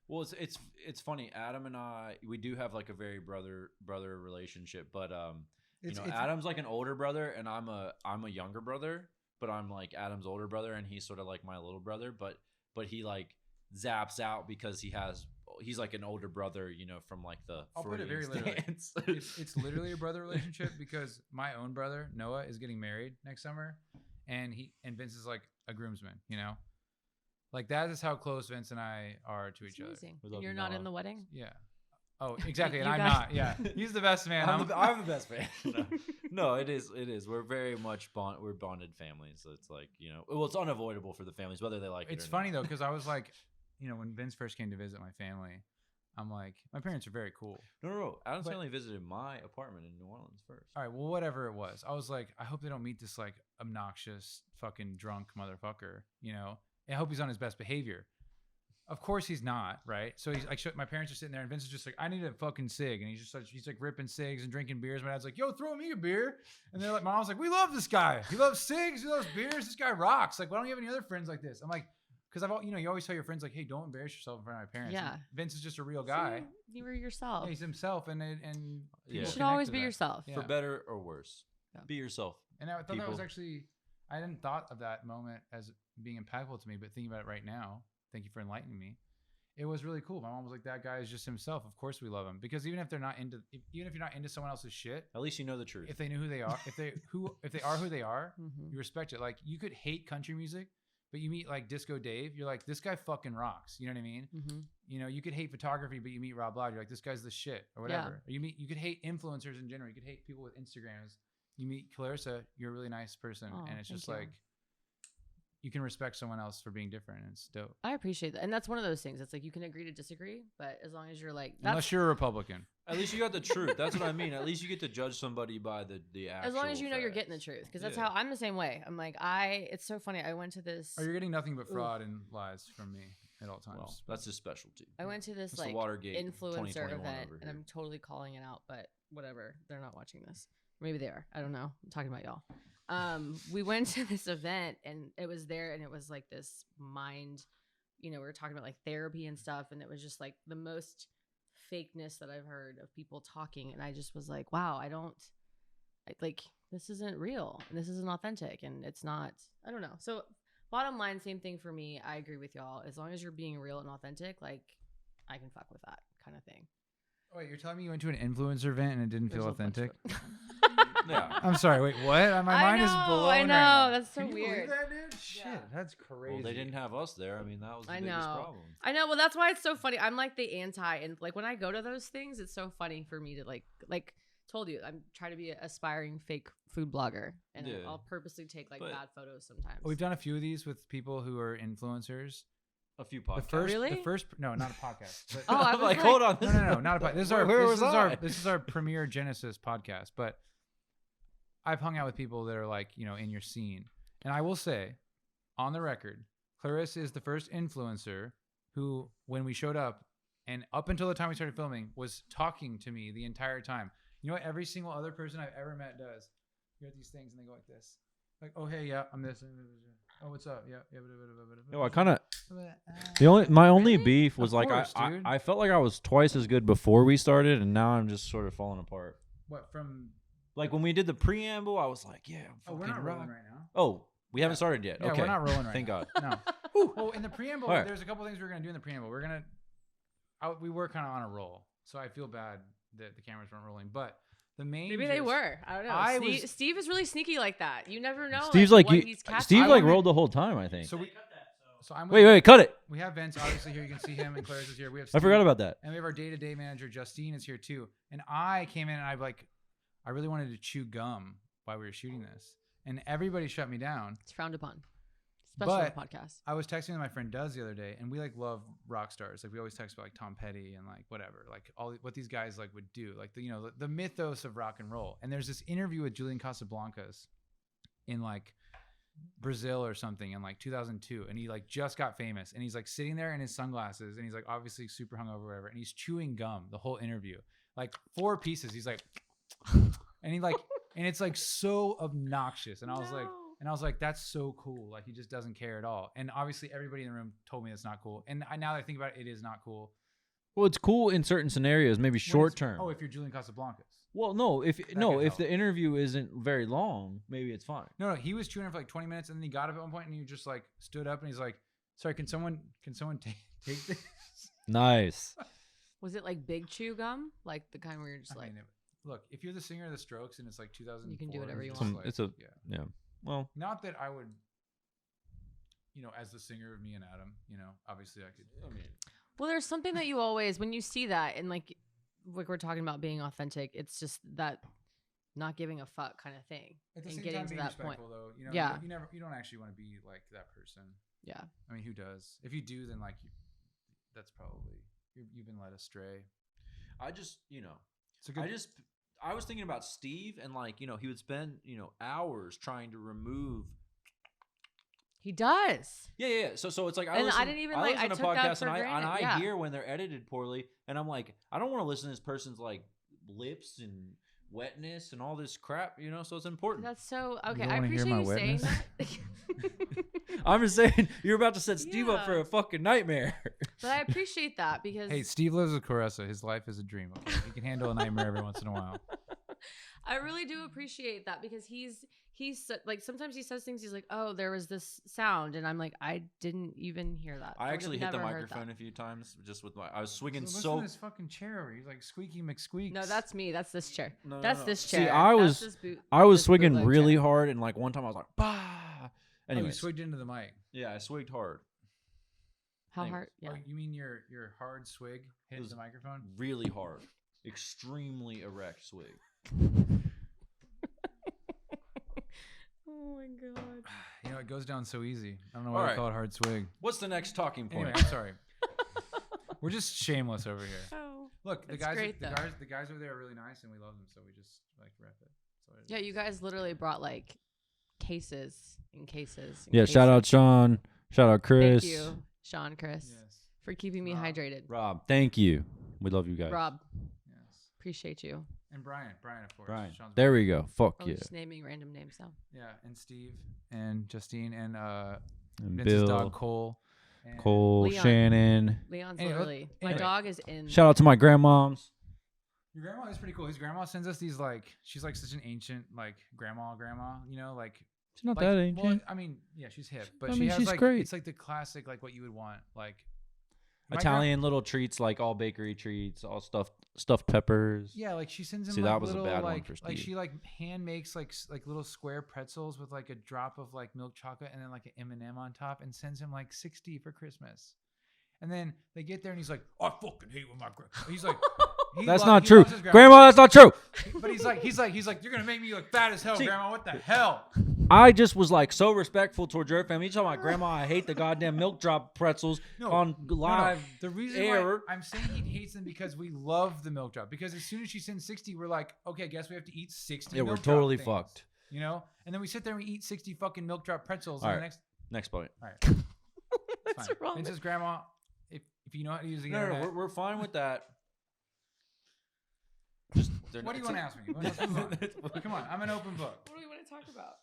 Well, it's funny. Adam and I, we do have like a very brother relationship, but Adam's like an older brother, and I'm a younger brother. But I'm like Adam's older brother, and he's sort of like my little brother. But he like zaps out because he's like an older brother, from like the. I'll put it very literally. It's literally a brother relationship because my own brother Noah is getting married next summer, and Vince is like a groomsman. Like that is how close Vince and I are to each other. And you're not in the wedding? Yeah. Oh, exactly, and I'm not. Yeah, he's the best man. I'm the best man. No, it is. We're very much we're bonded families. So it's like well, it's unavoidable for the families whether they like it. It's funny though because I was like, when Vince first came to visit my family, I'm like, my parents are very cool. No. Adam's family visited my apartment in New Orleans first. All right, well, whatever it was, I was like, I hope they don't meet this like obnoxious fucking drunk motherfucker. I hope he's on his best behavior. Of course he's not, right? So he's like, my parents are sitting there, and Vince is just like, I need a fucking cig, and he's like ripping cigs and drinking beers. My dad's like, yo, throw me a beer, and they're like, my mom's like, we love this guy. He loves cigs, he loves beers. This guy rocks. Like, why don't you have any other friends like this? I'm like, because you always tell your friends like, hey, don't embarrass yourself in front of my parents. Yeah. And Vince is just a real guy. So you were yourself. Yeah, he's himself, and you should always be yourself. Yeah. For better or worse, be yourself. And I thought that was actually, I hadn't thought of that moment as being impactful to me, but thinking about it right now, thank you for enlightening me. It was really cool. My mom was like, "That guy is just himself. Of course we love him because even if you're not into someone else's shit, at least you know the truth. If they knew who they are, if they are who they are, mm-hmm. you respect it. Like you could hate country music, but you meet like Disco Dave, you're like, this guy fucking rocks. You know what I mean? Mm-hmm. You could hate photography, but you meet Rob Loud, you're like, this guy's the shit or whatever. Yeah. Or you could hate influencers in general. You could hate people with Instagrams. You meet Clarissa, you're a really nice person, and it's just like. you can respect someone else for being different. And it's dope. I appreciate that. And that's one of those things. It's like you can agree to disagree, but as long as you're like Unless you're a Republican. At least you got the truth. That's what I mean. At least you get to judge somebody by the actual. As long as you know you're facts. getting the truth, because that's how I'm the same way. I'm like it's so funny. I went to this. Or you're getting nothing but fraud and lies from me at all times. Well, that's his specialty. I went to this It's like the Watergate influencer 2021 event, over and here. I'm totally calling it out, but whatever. They're not watching this. Maybe they are. I don't know. I'm talking about y'all. We went to this event, and it was there, and it was like this mind. We were talking about like therapy and stuff, and it was just like the most fakeness that I've heard of people talking, and I just was like, wow, this isn't real, and this isn't authentic, and it's not. I don't know. So bottom line, same thing for me. I agree with y'all. As long as you're being real and authentic, like I can fuck with that kind of thing. Oh, wait, you're telling me you went to an influencer event and it didn't feel authentic? Yeah. I'm sorry. Wait, what? My mind is blown. I know. Right now. That's so Can you weird. believe that, dude? Shit, that's crazy. Well, they didn't have us there. I mean, that was the I biggest know. problem. I know. Well, that's why it's so funny. I'm like the anti, and like when I go to those things, it's so funny for me to like told you, I'm trying to be an aspiring fake food blogger, and Yeah. I'll purposely take like But- bad photos sometimes. We've done a few of these with people who are influencers. A few podcasts. Really? No, not a podcast. But Oh, I I'm was like, like- hold on. no, not a podcast. This is our Where this was is our I? this is our premier Genesis podcast. But I've hung out with people that are like, in your scene. And I will say, on the record, Clarissa is the first influencer who, when we showed up and up until the time we started filming, was talking to me the entire time. You know what every single other person I've ever met does? You're at these things and they go like this. Like, oh, hey, yeah, I'm this. Oh, what's up? Yeah. No, I kind of. My only beef was Of like course, I dude. I felt like I was twice as good before we started, and now I'm just sort of falling apart. What, from... Like when we did the preamble, I was like, yeah, I'm Oh, we're fucking not rock. rolling right now. Oh, we haven't started yet. Yeah, Okay, we're not rolling right Thank now. God. No. Well, in the preamble, All right. there's a couple things we're gonna do in the preamble. We were kind of on a roll, so I feel bad that the cameras weren't rolling. But the main Maybe they were. I don't know. Steve is really sneaky like that. You never know. Steve's like what you. he's catching. Steve I like wanted- rolled the whole time. I think. So we. Cut that. So So I'm. Wait, cut it. We have Vince obviously here. You can see him, and Claire's is here. We have. I forgot Steve, about that. And we have our day-to-day manager Justine is here too. And I came in and I really wanted to chew gum while we were shooting this, and everybody shut me down. It's frowned upon, especially on But- the podcast. I was texting with my friend Duz the other day, and we like love rock stars. Like we always text about like Tom Petty and like whatever, like all what these guys like would do, like the mythos of rock and roll. And there's this interview with Julian Casablancas in like Brazil or something in like 2002, and he like just got famous, and he's like sitting there in his sunglasses, and he's like obviously super hungover or whatever, and he's chewing gum the whole interview, like 4 pieces. He's like, and he like, and it's like so obnoxious, and I was like. And I was like, that's so cool. Like, he just doesn't care at all. And obviously, everybody in the room told me that's not cool. And now that I think about it, it is not cool. Well, it's cool in certain scenarios, maybe When short it's- term. Oh, if you're Julian Casablancas. Well, no, if could if help. the interview isn't very long, maybe it's fine. No, he was chewing for like 20 minutes, and then he got up at one point, and he just like stood up, and he's like, sorry, can someone take this? Nice. Was it like big chew gum, like the kind where you're just I like, mean, look, if you're the singer of the Strokes, and it's like 2004. You can do whatever you it's want. just like, It's a- yeah. Yeah. Well, Not that I would, as the singer of me and Adam, obviously I could. I mean, well, there's something that you always, when you see that, and like we're talking about being authentic, it's just that not giving a fuck kind of thing, at the and same getting time, to being that point. respectful, though. Yeah. You don't actually want to be like that person. Yeah. I mean, who does? If you do, then like, that's probably you've been led astray. I just, It's a good. I was thinking about Steve, and like, he would spend, hours trying to remove. He does. Yeah. So it's like And I didn't even, like, I listen to took that podcasts for and granted, I yeah. hear when they're edited poorly, and I'm like, I don't want to listen to this person's like lips and wetness and all this crap, So it's important. That's so You okay. don't I wanna hear appreciate my you saying wetness? that. I'm just saying, you're about to set Steve up Yeah. for a fucking nightmare. But I appreciate that because Hey, Steve lives with Caressa. His life is a dream. Okay, he can handle a nightmare every once in a while. I really do appreciate that because he's like sometimes he says things. He's like, "Oh, there was this sound," and I'm like, "I didn't even hear that." I would actually have hit the never heard microphone that. a few times just with I was swinging Listen so. to this fucking chair over. He's like squeaky McSqueaks. No, that's me. That's this chair. No, no, That's no. this See, chair. I That's was- this I was this swinging bootleg really chair. hard, and like one time I was like, bah. Oh, Anyway, you swigged into the mic. yeah, I swigged hard, How Anyways. hard? Yeah. Oh, you mean your hard swig hit was- the microphone? really hard, extremely erect swig. Oh my god. You know, it goes down so easy. I don't know why they call it hard swig. What's the next talking point? Anyway, I'm sorry. We're just shameless over here. Oh. Look, the It's guys, great, the though. guys, the guys over there are really nice, and we love them, so we just like rep it. Yeah, you guys literally brought like cases and cases. And Yeah, cases. shout out Sean. Shout out Chris. Thank you, Sean, Chris, Yes. for keeping me Rob. hydrated. Rob, thank you. We love you guys. Rob, Yes. appreciate you. And Brian, of course. Brian. Sean's There brother. we go. Fuck Oh, yeah. just naming random names now. Yeah, and Steve, and Justine, and And Vince's Bill, dog Cole. And Cole, Leon. Shannon. Leon's Anyway, literally. My anyway. dog is in. Shout out to my grandmoms. Your grandma is pretty cool. His grandma sends us these like she's like such an ancient like grandma, you know, like She's not like, that ancient. Well, I mean, yeah, she's hip, but I she mean, has she's like great. it's like the classic like what you would want like my Italian little treats, like all bakery treats, all stuffed peppers. yeah, like she sends him See, like that was a little bad one like for like Steve. she like hand makes like little square pretzels with like a drop of like milk chocolate and then like an M&M on top and sends him like 60 for Christmas. And then they get there and he's like, I fucking hate when my grandma. He's like, That's not true, Grandma. That's not true. But he's like, you're gonna make me look fat as hell, See- Grandma. What the hell? I just was like so respectful towards your family. You talking about Grandma? I hate the goddamn milk drop pretzels on live. The reason air. why I'm saying he hates them because we love the milk drop. Because as soon as she sends 60, we're like, okay, I guess we have to eat 60. Yeah, we're milk drop totally things, fucked. You know? And then we sit there and we eat 60 fucking milk drop pretzels. All and right. the Next point. all right. What's Fine. wrong? Vince's grandma, if you know how to use the No, internet. we're fine with that. What do you want to ask me? Let's move on. Come on, I'm an open book. What do we want to talk about?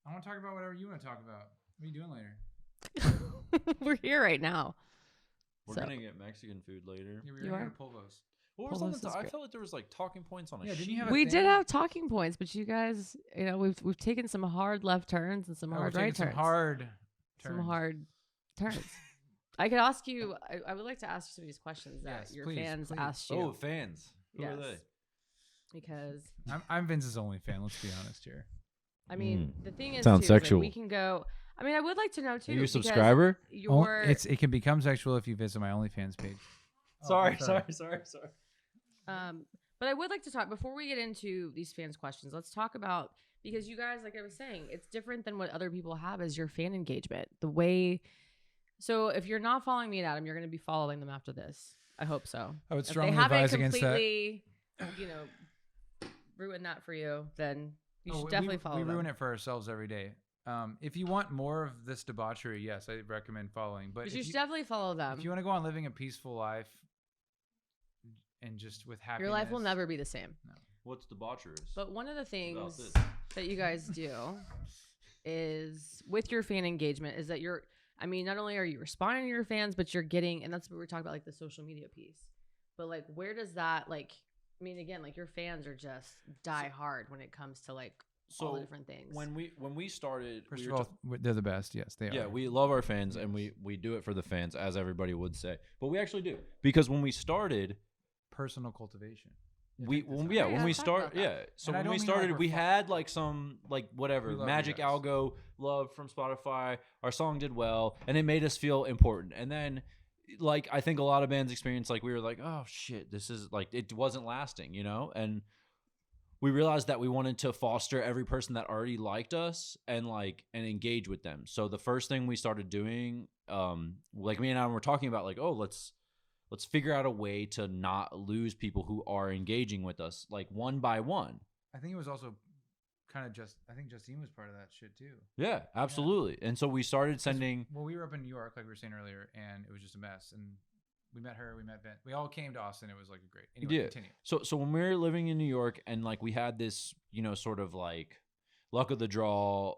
I want to talk about whatever you want to talk about. What are you doing later? We're here right now. We're So- gonna get Mexican food later. Yeah, we You were are? going to pull those. What was Well, on this the is I great. felt like there was like talking points on a Yeah, didn't sheet. you have a We thing? did have talking points, but you guys, you know, we've taken some hard left turns and some Oh, hard we're taking right some turns. hard Some turns. hard turns. I could ask you. I would like to ask you some of these questions that Yes, your please, fans please. asked you. Oh, fans. Who are Yes. they? Because I'm Vince's only fan. Let's be honest here. I mean, the thing is, Sounds too, is, like, sexual. we can go. I mean, I would like to know too. Are you a because subscriber? Your It can become sexual if you visit my OnlyFans page. Sorry. But I would like to talk before we get into these fans' questions. Let's talk about, because you guys, like I was saying, it's different than what other people have as your fan engagement. The way, so if you're not following me and Adam, you're going to be following them after this. I hope so. I would If they strongly haven't advise against that. completely, you know, ruined that for you, then you should definitely follow We them. ruin it for ourselves every day. If you want more of this debauchery, yes, I recommend following. But But if you should definitely follow them. if you want to go on living a peaceful life and just with happiness, Your life will never be the same. What's debaucherous? But one of the things this. that you guys do is with your fan engagement is that I mean, not only are you responding to your fans, but you're getting, and that's what we're talking about, like the social media piece. But like, where does that, like, I mean, again, like your fans are just die hard when it comes to like all the different things. When we started, First we of were all, they're the best. Yes, they are. yeah, we love our fans and we do it for the fans, as everybody would say. But we actually do, because when we started, Personal cultivation. when Yeah, we let's talk start about that. yeah. So And I when don't we mean started, like we we're had like some like whatever We love you Magic guys. Algo love from Spotify. Our song did well, and it made us feel important. And then, like, I think a lot of bands experience, like, we were like, oh shit, this is like, it wasn't lasting, you know. And we realized that we wanted to foster every person that already liked us and engage with them. So the first thing we started doing, like me and Adam were talking about, like, oh, let's figure out a way to not lose people who are engaging with us, like one by one. I think it was also kind of I think Justine was part of that shit too. Yeah, absolutely. And so we started sending. Well, we were up in New York, like we were saying earlier, and it was just a mess. And we met her, we met Ben. We all came to Austin. It was like a great. Anyway, Yeah. continue. So when we were living in New York, and like we had this, you know, sort of like luck of the draw,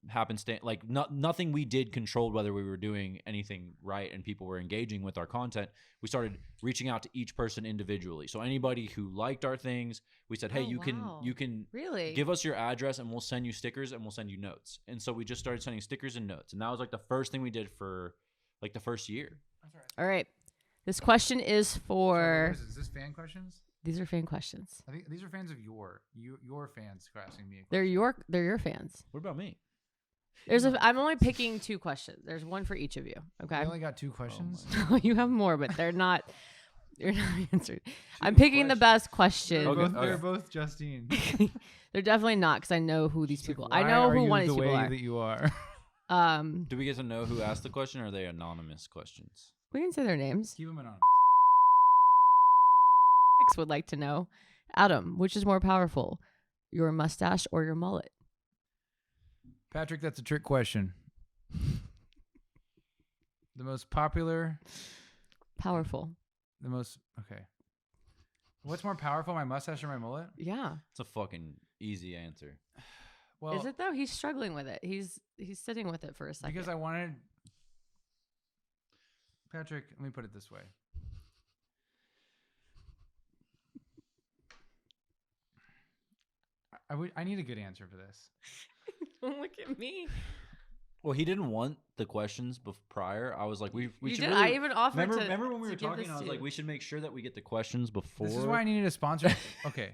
happenstance, like nothing we did controlled whether we were doing anything right and people were engaging with our content. We started reaching out to each person individually. So anybody who liked our things, we said, hey, Oh, wow. you can Really? give us your address and we'll send you stickers and we'll send you notes. And so we just started sending stickers and notes, and that was like the first thing we did for like the first year. That's all right. All right. This question is for. Is this fan questions? These are fan questions. I think these are fans of your fans asking me. They're your fans. What about me? I'm only picking 2 questions. There's one for each of you. Okay. I only got 2 questions. No, you have more, but they're not. You're not answering. I'm picking the best question. They're both Justine. They're definitely not because I know who these She's people. like, I know why who are one of you these the people way are. that you are. Do we get to know who asked the question, or are they anonymous questions? We can say their names. Keep them anonymous. X would like to know, Adam, which is more powerful, your mustache or your mullet? Patrick, that's a trick question. The most popular. Powerful. The most. Okay. What's more powerful, my mustache or my mullet? Yeah. It's a fucking easy answer. Well, Is it though? He's struggling with it. He's sitting with it for a second. because I wanted. Patrick, let me put it this way. I need a good answer for this. Don't look at me. Well, he didn't want the questions prior. I was like, we You should did. really, I even offered to. remember when we to were give talking? this I was to like, you. we should make sure that we get the questions before. This is why I needed a sponsor. Okay.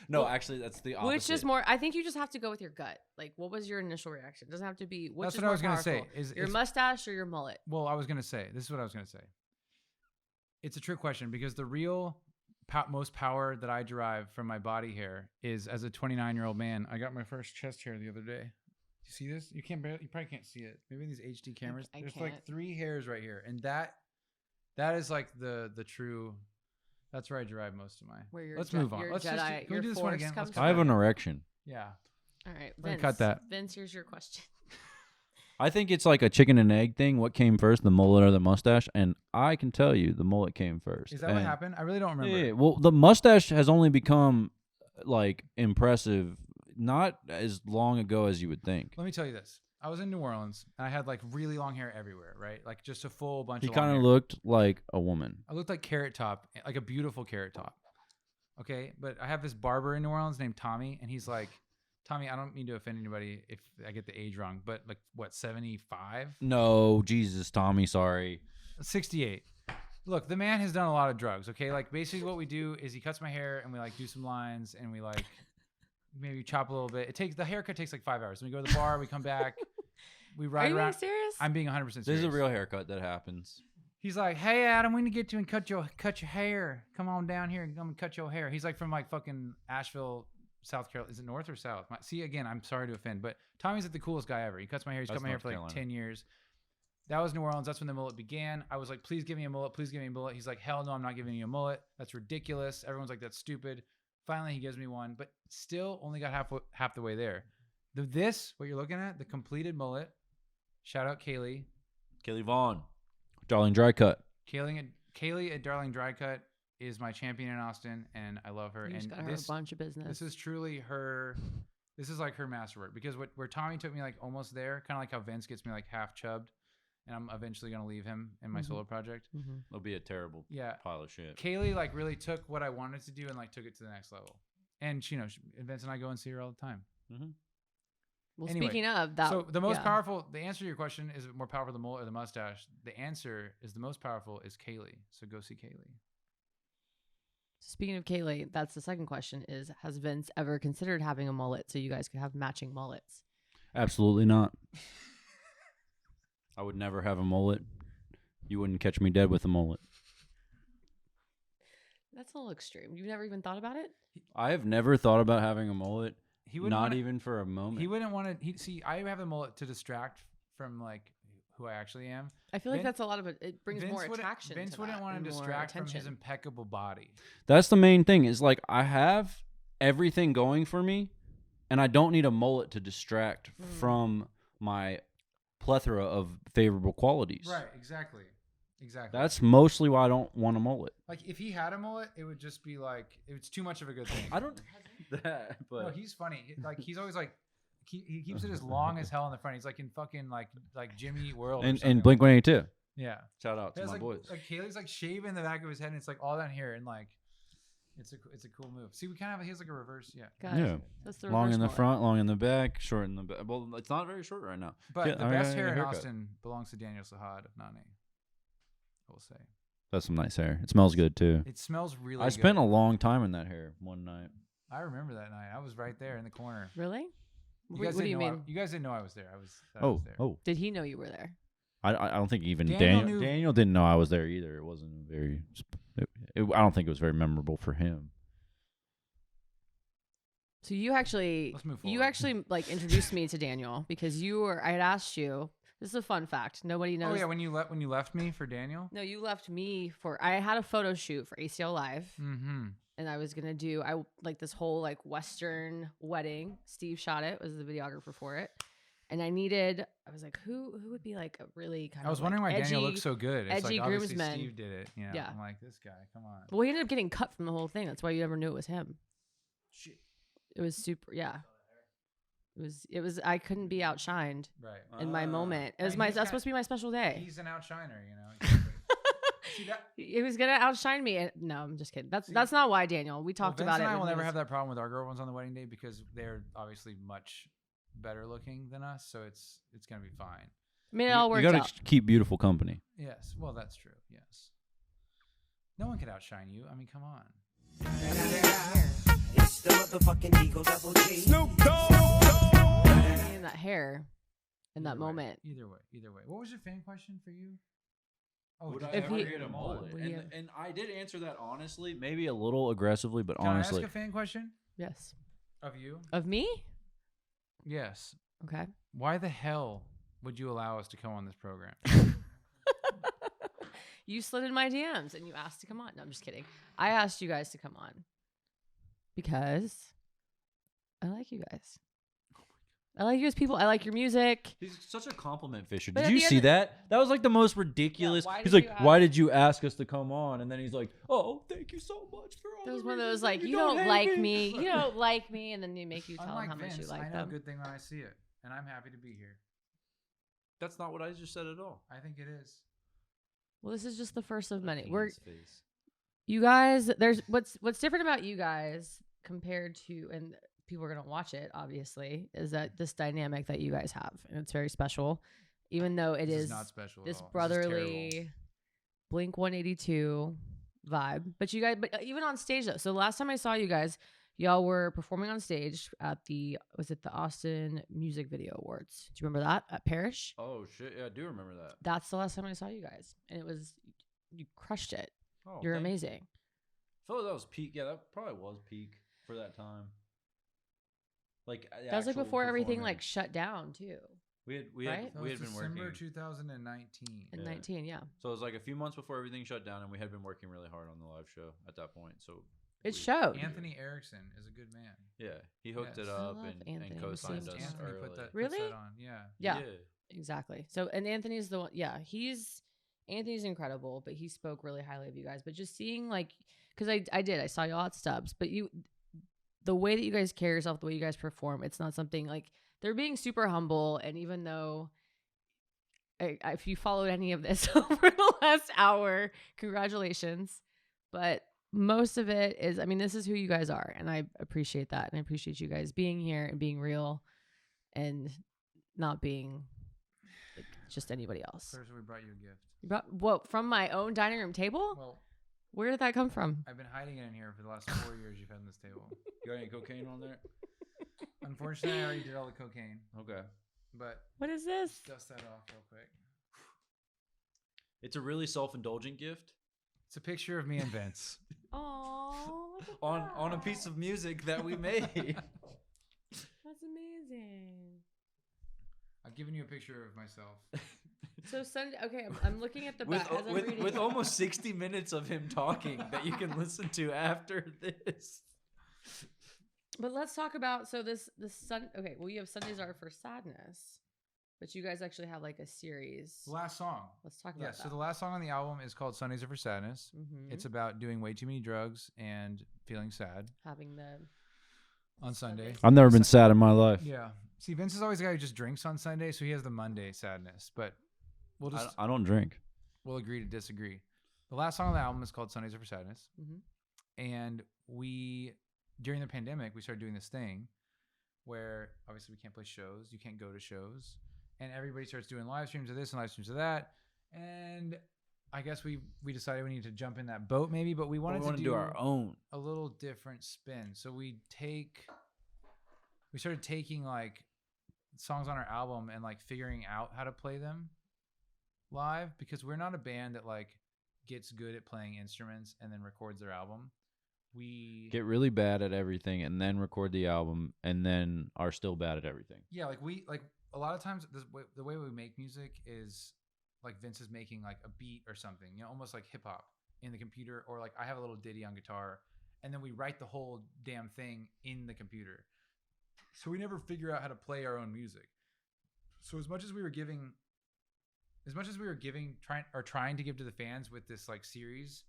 No, actually, that's the opposite. Which is more? I think you just have to go with your gut. Like, what was your initial reaction? It doesn't have to be. Which That's is what I was going gonna to say. Is your mustache or your mullet? Well, I was gonna say. This is what I was gonna say. It's a trick question because the real most power that I derive from my body hair is as a 29-year-old man. I got my first chest hair the other day. You see this? You probably can't see it. Maybe in these HD cameras. I There's can't. like 3 hairs right here, and that is like the true. That's where I derive most of my. Where your Let's move on. your Let's Jedi, just can we your do this one force again? comes Let's cut I have that. an erection. Yeah. All right, We're gonna Vince. cut that. Vince, here's your question. I think it's like a chicken and egg thing. What came first, the mullet or the mustache? And I can tell you, the mullet came first. Is that what happened? I really don't remember. Yeah, well, the mustache has only become like impressive not as long ago as you would think. Let me tell you this. I was in New Orleans and I had like really long hair everywhere, right? Like just a full bunch He of long kind of hair. looked like a woman. I looked like Carrot Top, like a beautiful Carrot Top. Okay, but I have this barber in New Orleans named Tommy, and he's like, Tommy, I don't mean to offend anybody if I get the age wrong, but like what, 75? No, Jesus, Tommy, sorry. 68. Look, the man has done a lot of drugs, okay? Like basically what we do is he cuts my hair and we like do some lines and we like maybe chop a little bit. The haircut takes like 5 hours. Then we go to the bar, we come back, we Are ride you around. being serious? I'm being 100% serious. This is a real haircut that happens. He's like, hey, Adam, we need to get you and cut your hair. Come on down here and come and cut your hair. He's like from like fucking Asheville, South Carolina. Is it north or south? See, again, I'm sorry to offend, but Tommy's like the coolest guy ever. He cuts my hair. He's cut my hair for like 10 years. That was New Orleans. That's when the mullet began. I was like, please give me a mullet. Please give me a mullet. He's like, hell no, I'm not giving you a mullet. That's ridiculous. Everyone's like, that's stupid. Finally, he gives me one, but still only got half the way there. What you're looking at, the completed mullet. Shout out Kaylee. Kaylee Vaughn, Darling Dry Cut. Kaylee at Darling Dry Cut is my champion in Austin, and I love her. You just And got her a bunch of business. this is truly her. This is like her masterwork because where Tommy took me like almost there, kind of like how Vince gets me like half chubbed, and I'm eventually gonna leave him in my solo project. Mm-hmm. It'll be a terrible pile of shit. Kaylee like really took what I wanted to do and like took it to the next level. And Vince and I go and see her all the time. Mm-hmm. Well, Anyway, speaking of that, so the most powerful. The answer to your question is it more powerful the mullet or the mustache? The answer is the most powerful is Kaylee. So go see Kaylee. Speaking of Kaylee, that's the second question: is has Vince ever considered having a mullet so you guys could have matching mullets? Absolutely not. I would never have a mullet. You wouldn't catch me dead with a mullet. That's a little extreme. You've never even thought about it? I have never thought about having a mullet. He wouldn't not wanna, even for a moment. He wouldn't want to. See, I have a mullet to distract from like who I actually am. I feel like that's a lot of it. It brings more wouldn't- attraction. Vince to wouldn't that want and to more distract from his attention. impeccable body. That's the main thing. Is like I have everything going for me, and I don't need a mullet to distract from my plethora of favorable qualities. Right. Exactly. That's mostly why I don't want a mullet. Like if he had a mullet, it would just be like it's too much of a good thing. I don't that, but No, he's funny. Like he's always like he keeps it as long as hell in the front. He's like in fucking like Jimmy Eat World. and Blink 182. Yeah. Shout out to It's my like, boys. Like Kaylee's like shaving the back of his head, and it's like all down here, and like it's a cool move. See, we kind of he has like a reverse. Yeah. Got it. Yeah. That's the Long reverse in the mullet. front, long in the back, short in the back. Well, it's not very short right now. But Yeah, the I best got a hair in haircut. Austin belongs to Daniel Sahad of Nane. I will say. That's some nice hair. It smells good too. It smells really I good. spent a long time in that hair one night. I remember that night. I was right there in the corner. Really? You guys What do you didn't know mean? you guys didn't know I was there. I was there. Did he know you were there? I don't think even Daniel knew- Daniel didn't know I was there either. It wasn't very. I don't think it was very memorable for him. So you actually, Let's move forward. like introduced me to Daniel because I had asked you. This is a fun fact. Nobody knows. Oh yeah, when you left me for Daniel. No, you left me I had a photo shoot for ACL Live, and I was gonna do like this whole like Western wedding. Steve shot it, was the videographer for it, and I was like, who would be like a really kind of. I was wondering why edgy, Daniel looked so good. It's edgy like obviously groomsman. Steve did it. You know? Yeah. I'm like, this guy, come on. Well, he ended up getting cut from the whole thing. That's why you never knew it was him. Shit. It was super. Yeah. It was. I couldn't be outshined Right. in my moment. It was And that's supposed to be my special day. He's an outshiner, you know. Exactly. See that? He was gonna outshine me. No, I'm just kidding. That's not why, Daniel. We talked Vince about it. and I when will he never was- have that problem with our girl ones on the wedding day because they're obviously much better looking than us, so it's gonna be fine. I mean, it all You worked gotta out. keep beautiful company. Yes, well, that's true. Yes, no one could outshine you. I mean, come on. It's the motherfucking Eagle Double G. Snoop Dogg. And that hair in that Either way, moment. Either way. What was your fan question for you? Oh, Would did I you If ever he- get a mullet? Would he- And I did answer that honestly, maybe a little aggressively, but Can honestly. I ask a fan question Yes. of you? Of me? Yes. Okay. Why the hell would you allow us to come on this program? You slid in my DMs and you asked to come on. No, I'm just kidding. I asked you guys to come on because I like you guys. I like you as people. I like your music. He's such a compliment fisher. But Did at you the see end that? That was like the most ridiculous. why He's did like, you "Why ask- did you ask us to come on?" And then he's like, "Oh, thank you so much for all." It was the one of reasons those that like, you don't don't hate like me. You don't like me. And then they make you tell them Unlike how much you Vince, I like know a them. good thing when I see it, and I'm happy to be here. That's not what I just said at all. I think it is. Well, this is just the first of many. In We're his face. you guys. There's what's different about you guys compared to and people are gonna watch it. Obviously, is that this dynamic that you guys have, and it's very special. Even though it This is not special. this at all. brotherly Blink 182 vibe. But you guys, even on stage though. So last time I saw you guys, y'all were performing on stage at the Austin Music Video Awards? Do you remember that at Parrish? Oh shit! Yeah, I do remember that. That's the last time I saw you guys, and you crushed it. Oh, You're thank you. amazing. I feel like that was peak. Yeah, that probably was peak for that time. Like That was like before everything like shut down too. we had right? That we was had been December working. 2019. In Yeah. 19, yeah. So it was like a few months before everything shut down, and we had been working really hard on the live show at that point. So It we- showed. Anthony Erickson is a good man. Yeah, he hooked Yes. it I up love and Anthony. We co-signed seemed us to- Anthony early. put that Really? on. Yeah. Yeah, exactly. So, and Anthony's the one. Yeah, Anthony's incredible, but he spoke really highly of you guys. But just seeing like, because I saw y'all at Stubbs, but the way that you guys carry yourself, the way you guys perform, it's not something like they're being super humble. And even though if you followed any of this over the last hour, congratulations. But most of it is, I mean, this is who you guys are. And I appreciate that. And I appreciate you guys being here and being real and not being like just anybody else. First, we brought you a gift. You brought what, from my own dining room table? Well, Where did that come from? I've been hiding it in here for the last 4 years you've had this table. You got any cocaine on there? Unfortunately, I already did all the cocaine, Okay. but What is this? dust that off real quick. It's a really self-indulgent gift It's a picture of me and Vince. Oh, on a piece of music that we made. That's amazing. I've given you a picture of myself. So Sunday, okay, I'm looking at the back as I'm reading. with almost 60 minutes of him talking that you can listen to after this. But let's talk about this Sun. Okay, well, you have Sundays Are for Sadness, but you guys actually have like a series. The last song. Let's talk about Yeah, that. so the last song on the album is called Sundays Are for Sadness. Mhm. It's about doing way too many drugs and feeling sad Having the on Sunday. I've never been sad in my life. Yeah. See, Vince is always the guy who just drinks on Sunday, so he has the Monday sadness. But we'll just I don't drink. we'll agree to disagree. The last song on the album is called Sundays Are for Sadness. Mhm. And during the pandemic, we started doing this thing where obviously we can't play shows. You can't go to shows. And everybody starts doing live streams of this and live streams of that. And I guess we decided we needed to jump in that boat maybe, but we wanted to do our own. a little different spin. So we started taking like songs on our album and like figuring out how to play them live, because we're not a band that like gets good at playing instruments and then records their album. We Get really bad at everything and then record the album and then are still bad at everything. Yeah, like a lot of times the way we make music is like Vince is making like a beat or something, almost like hip hop in the computer, or like I have a little ditty on guitar, and then we write the whole damn thing in the computer. So we never figure out how to play our own music. So as much as we were trying to give to the fans with this like series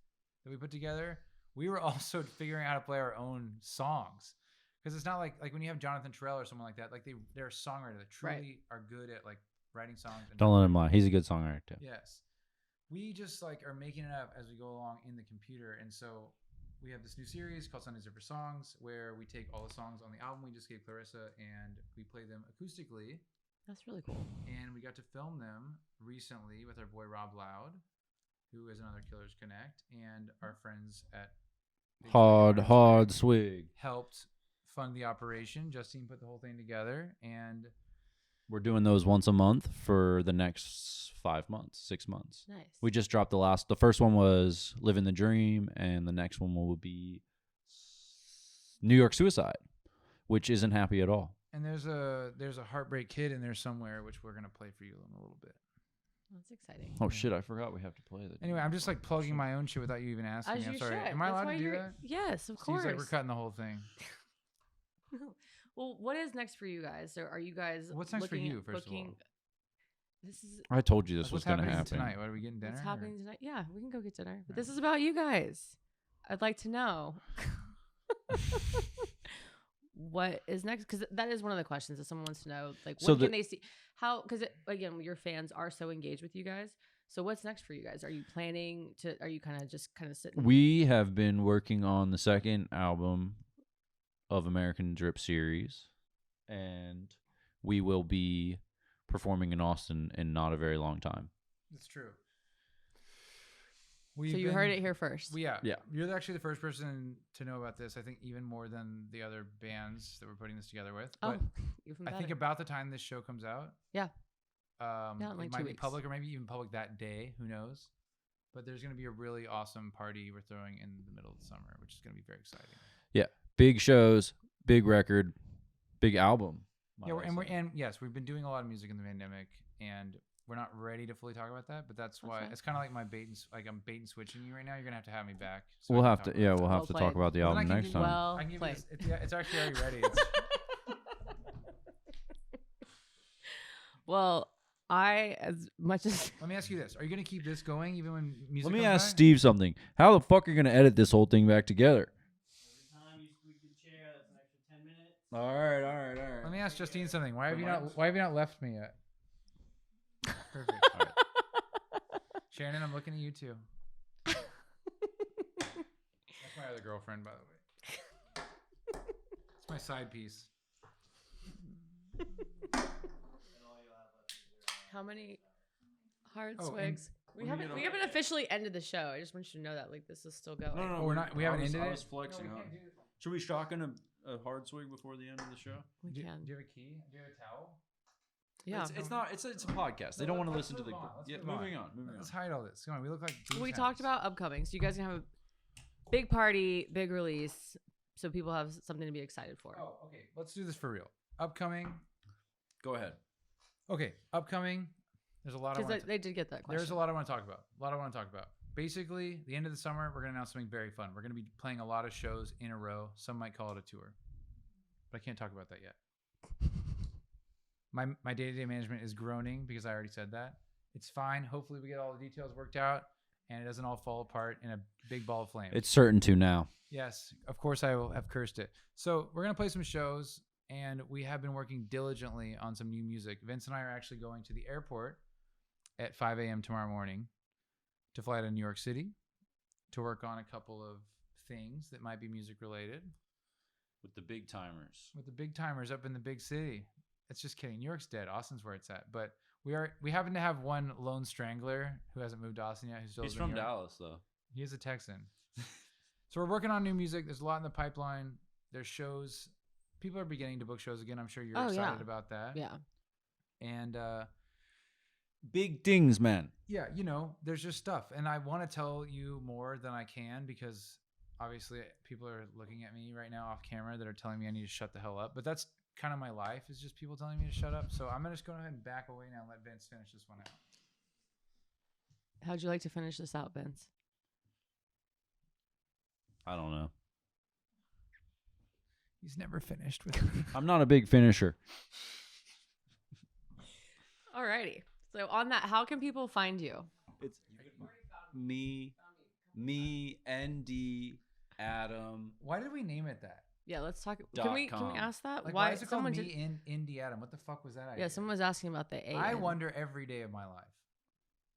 that we put together, we were also figuring out how to play our own songs. Because it's not like when you have Jonathan Terrell or someone like that, like they're a songwriter that truly are good at like writing songs. And don't let him lie. He's a good songwriter too. Yes. We just like are making it up as we go along in the computer. And so we have this new series called Sundays Are for Songs, where we take all the songs on the album we just gave Clarissa and we play them acoustically. That's really cool. And we got to film them recently with our boy Rob Loud, who is another Killers Connect, and our friends at Hard Swig helped fund the operation. Justine put the whole thing together, and we're doing those once a month for the next 5 months, 6 months. Nice. We just dropped the first one was Living the Dream, and the next one will be New York Suicide, which isn't happy at all. And there's a Heartbreak Kid in there somewhere, which we're gonna play for you in a little bit. That's exciting. Oh shit, I forgot we have to play that. Anyway, I'm just like plugging my own shit without you even asking me. I'm sorry. Should. Am I That's allowed why to do you're- that? Yes, of course. Seems like we're cutting the whole thing. Well, what is next for you guys? So are you guys What's next for looking you, at first of all? booking? This is I told you this Like, was what's going to happening happen. tonight? What are we getting dinner? what's happening tonight? Yeah, we can go get dinner. But Alright. this is about you guys. I'd like to know what is next, because that is one of the questions that someone wants to know. Like, So when can they see how? Because again, your fans are so engaged with you guys. So what's next for you guys? Are you planning to? Are you kind of sitting? We have been working on the second album of American Drip series, and we will be performing in Austin in not a very long time. It's true. So you heard it here first. Yeah. Yeah. You're actually the first person to know about this. I think even more than the other bands that we're putting this together with. Oh, But even I better. think about the time this show comes out. Yeah. Yeah, in like it 2 might be weeks. public, or maybe even public that day. Who knows? But there's going to be a really awesome party we're throwing in the middle of the summer, which is going to be very exciting. Yeah, big shows, big record, big album. Yeah, and yes, we've been doing a lot of music in the pandemic, and we're not ready to fully talk about that. But that's why fine. it's kind of like I'm bait and switching you right now. You're gonna have me back. so We'll I can have talk to. about Yeah, it. we'll have Well to played. talk about the Well, then album I can next give time. you- Well I can give you played. this. It's actually already ready. It's, Well, as much as let me ask you this: are you gonna keep this going even when music? Let me comes ask back? Steve something. How the fuck are you gonna edit this whole thing back together? Every time you squeak the chair, that's an extra 10 minutes. All right. Let me ask Justine something. Why have you not left me yet? Perfect. All right. Shannon, I'm looking at you too. That's my other girlfriend, by the way. It's my side piece. how many hard Oh, and swigs? We haven't officially ended the show. I just want you to know that this is still going. Oh, we're not. We haven't ended it. flexing. No, we can't do this. Should we shotgun a hard swig before the end of the show? We Do can. you have a key? Do you have a towel? Yeah. It's not. It's a podcast. They don't want to Let's listen to the. move on. Let's Yeah, move on. moving on. Let's hide all this. Come on, we look like. We booze talked hounds. about upcoming, so you guys can have a big party, big release, so people have something to be excited for. Oh, okay. Let's do this for real. Upcoming. Go ahead. Okay, upcoming. There's a lot I Because want. they did get that question. There's a lot I want to talk about. Basically, the end of the summer, we're gonna announce something very fun. We're gonna be playing a lot of shows in a row. Some might call it a tour, but I can't talk about that yet. My day-to-day management is groaning because I already said that. It's fine. Hopefully, we get all the details worked out and it doesn't all fall apart in a big ball of flame. It's certain to now. Yes, of course I will have cursed it. So we're gonna play some shows, and we have been working diligently on some new music. Vince and I are actually going to the airport at 5 a.m. tomorrow morning to fly to New York City to work on a couple of things that might be music related With the big timers. with the big timers up in the big city. It's just kidding. New York's dead. Austin's where it's at. But we happen to have one lone strangler who hasn't moved to Austin yet. Who still He's lives in from New York. Dallas, though. He is a Texan. So we're working on new music. There's a lot in the pipeline. There's shows. People are beginning to book shows again. I'm sure you're Oh, excited yeah. about that. Yeah. And Big things, man. Yeah, you know, there's just stuff. And I want to tell you more than I can because obviously people are looking at me right now off camera that are telling me I need to shut the hell up. But that's kind of my life, is just people telling me to shut up. So I'm going to just go ahead and back away now and let Vince finish this one out. How'd you like to finish this out, Vince? I don't know. He's never finished with me. I'm not a big finisher. Alrighty. So on that, how can people find you? It's me, ND, Adam. Why did we name it that? Yeah, let's talk. .com. Can we ask that? Like, why is it called Me Indie Adam? What the fuck was that idea? Yeah, someone was asking about the A. I wonder every day of my life.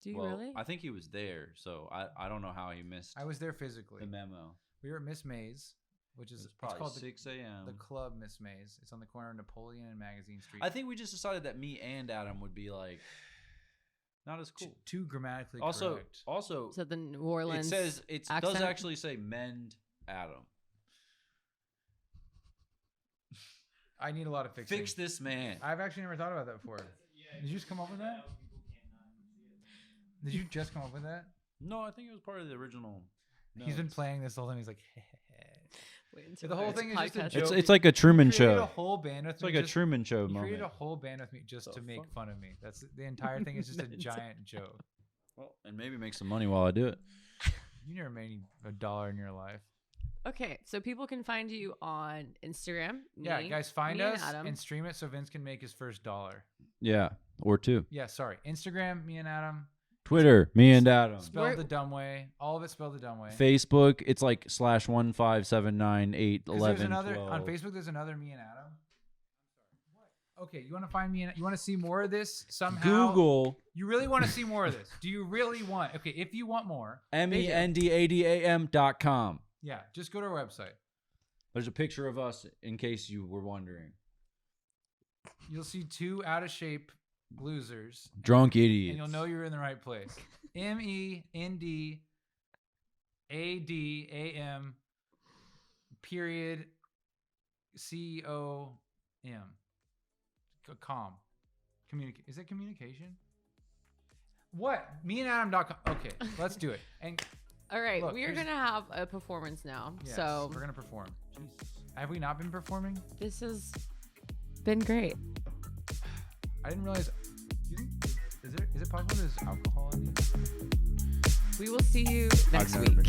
Do you really? I think he was there, so I don't know how he missed I was there physically. the memo. We were at Miss Mays, which is It's probably called 6 a.m. the Club Miss Mays. It's on the corner of Napoleon and Magazine Street. I think we just decided that me and Adam would be like not as cool. Too grammatically Also, correct. So the New Orleans. it says it accent? does actually say mend Adam. I need a lot of fixing. Fix this man. I've actually never thought about that before. Did you just come up with that? Did you just come up with that? No, I think it was part of the original. He's been notes. playing this whole time. He's like, Wait until the whole our thing is just a podcast- joke. It's like a Truman He created show. a whole band with It's me like a just- Truman Show He moment. created a whole band with me just to make fun of me. That's the entire thing. Is just a giant joke. Well, and maybe make some money while I do it. You never made $1 in your life. Okay, so people can find you on Instagram. Yeah, me, guys, find me and us Adam. and stream it so Vince can make his first $1. Yeah, or two. Yeah, sorry. Instagram, me and Adam. Twitter, me and Adam. Spelled the dumb way. All of it spelled the dumb way. Facebook, it's like /1579811. 'Cause there's another on Facebook. There's another me and Adam. Okay, you want to find me? You want to see more of this somehow? Google You really want to see more of this? Do you really want? Okay, if you want more, MENDADAM.com. yeah, just go to our website. There's a picture of us in case you were wondering. You'll see two out of shape losers, Drunk and idiots. you'll know you're in the right place. MENDADAM. .com. Is it communication? What? Me and Adam.com. Okay, let's do it. And All right, Look, we are here's- gonna have a performance now. yes, So we're gonna perform. Have we not been performing? this has been great. I didn't realize. Do you think is it possible there's alcohol in these? We will see you next I've never week. been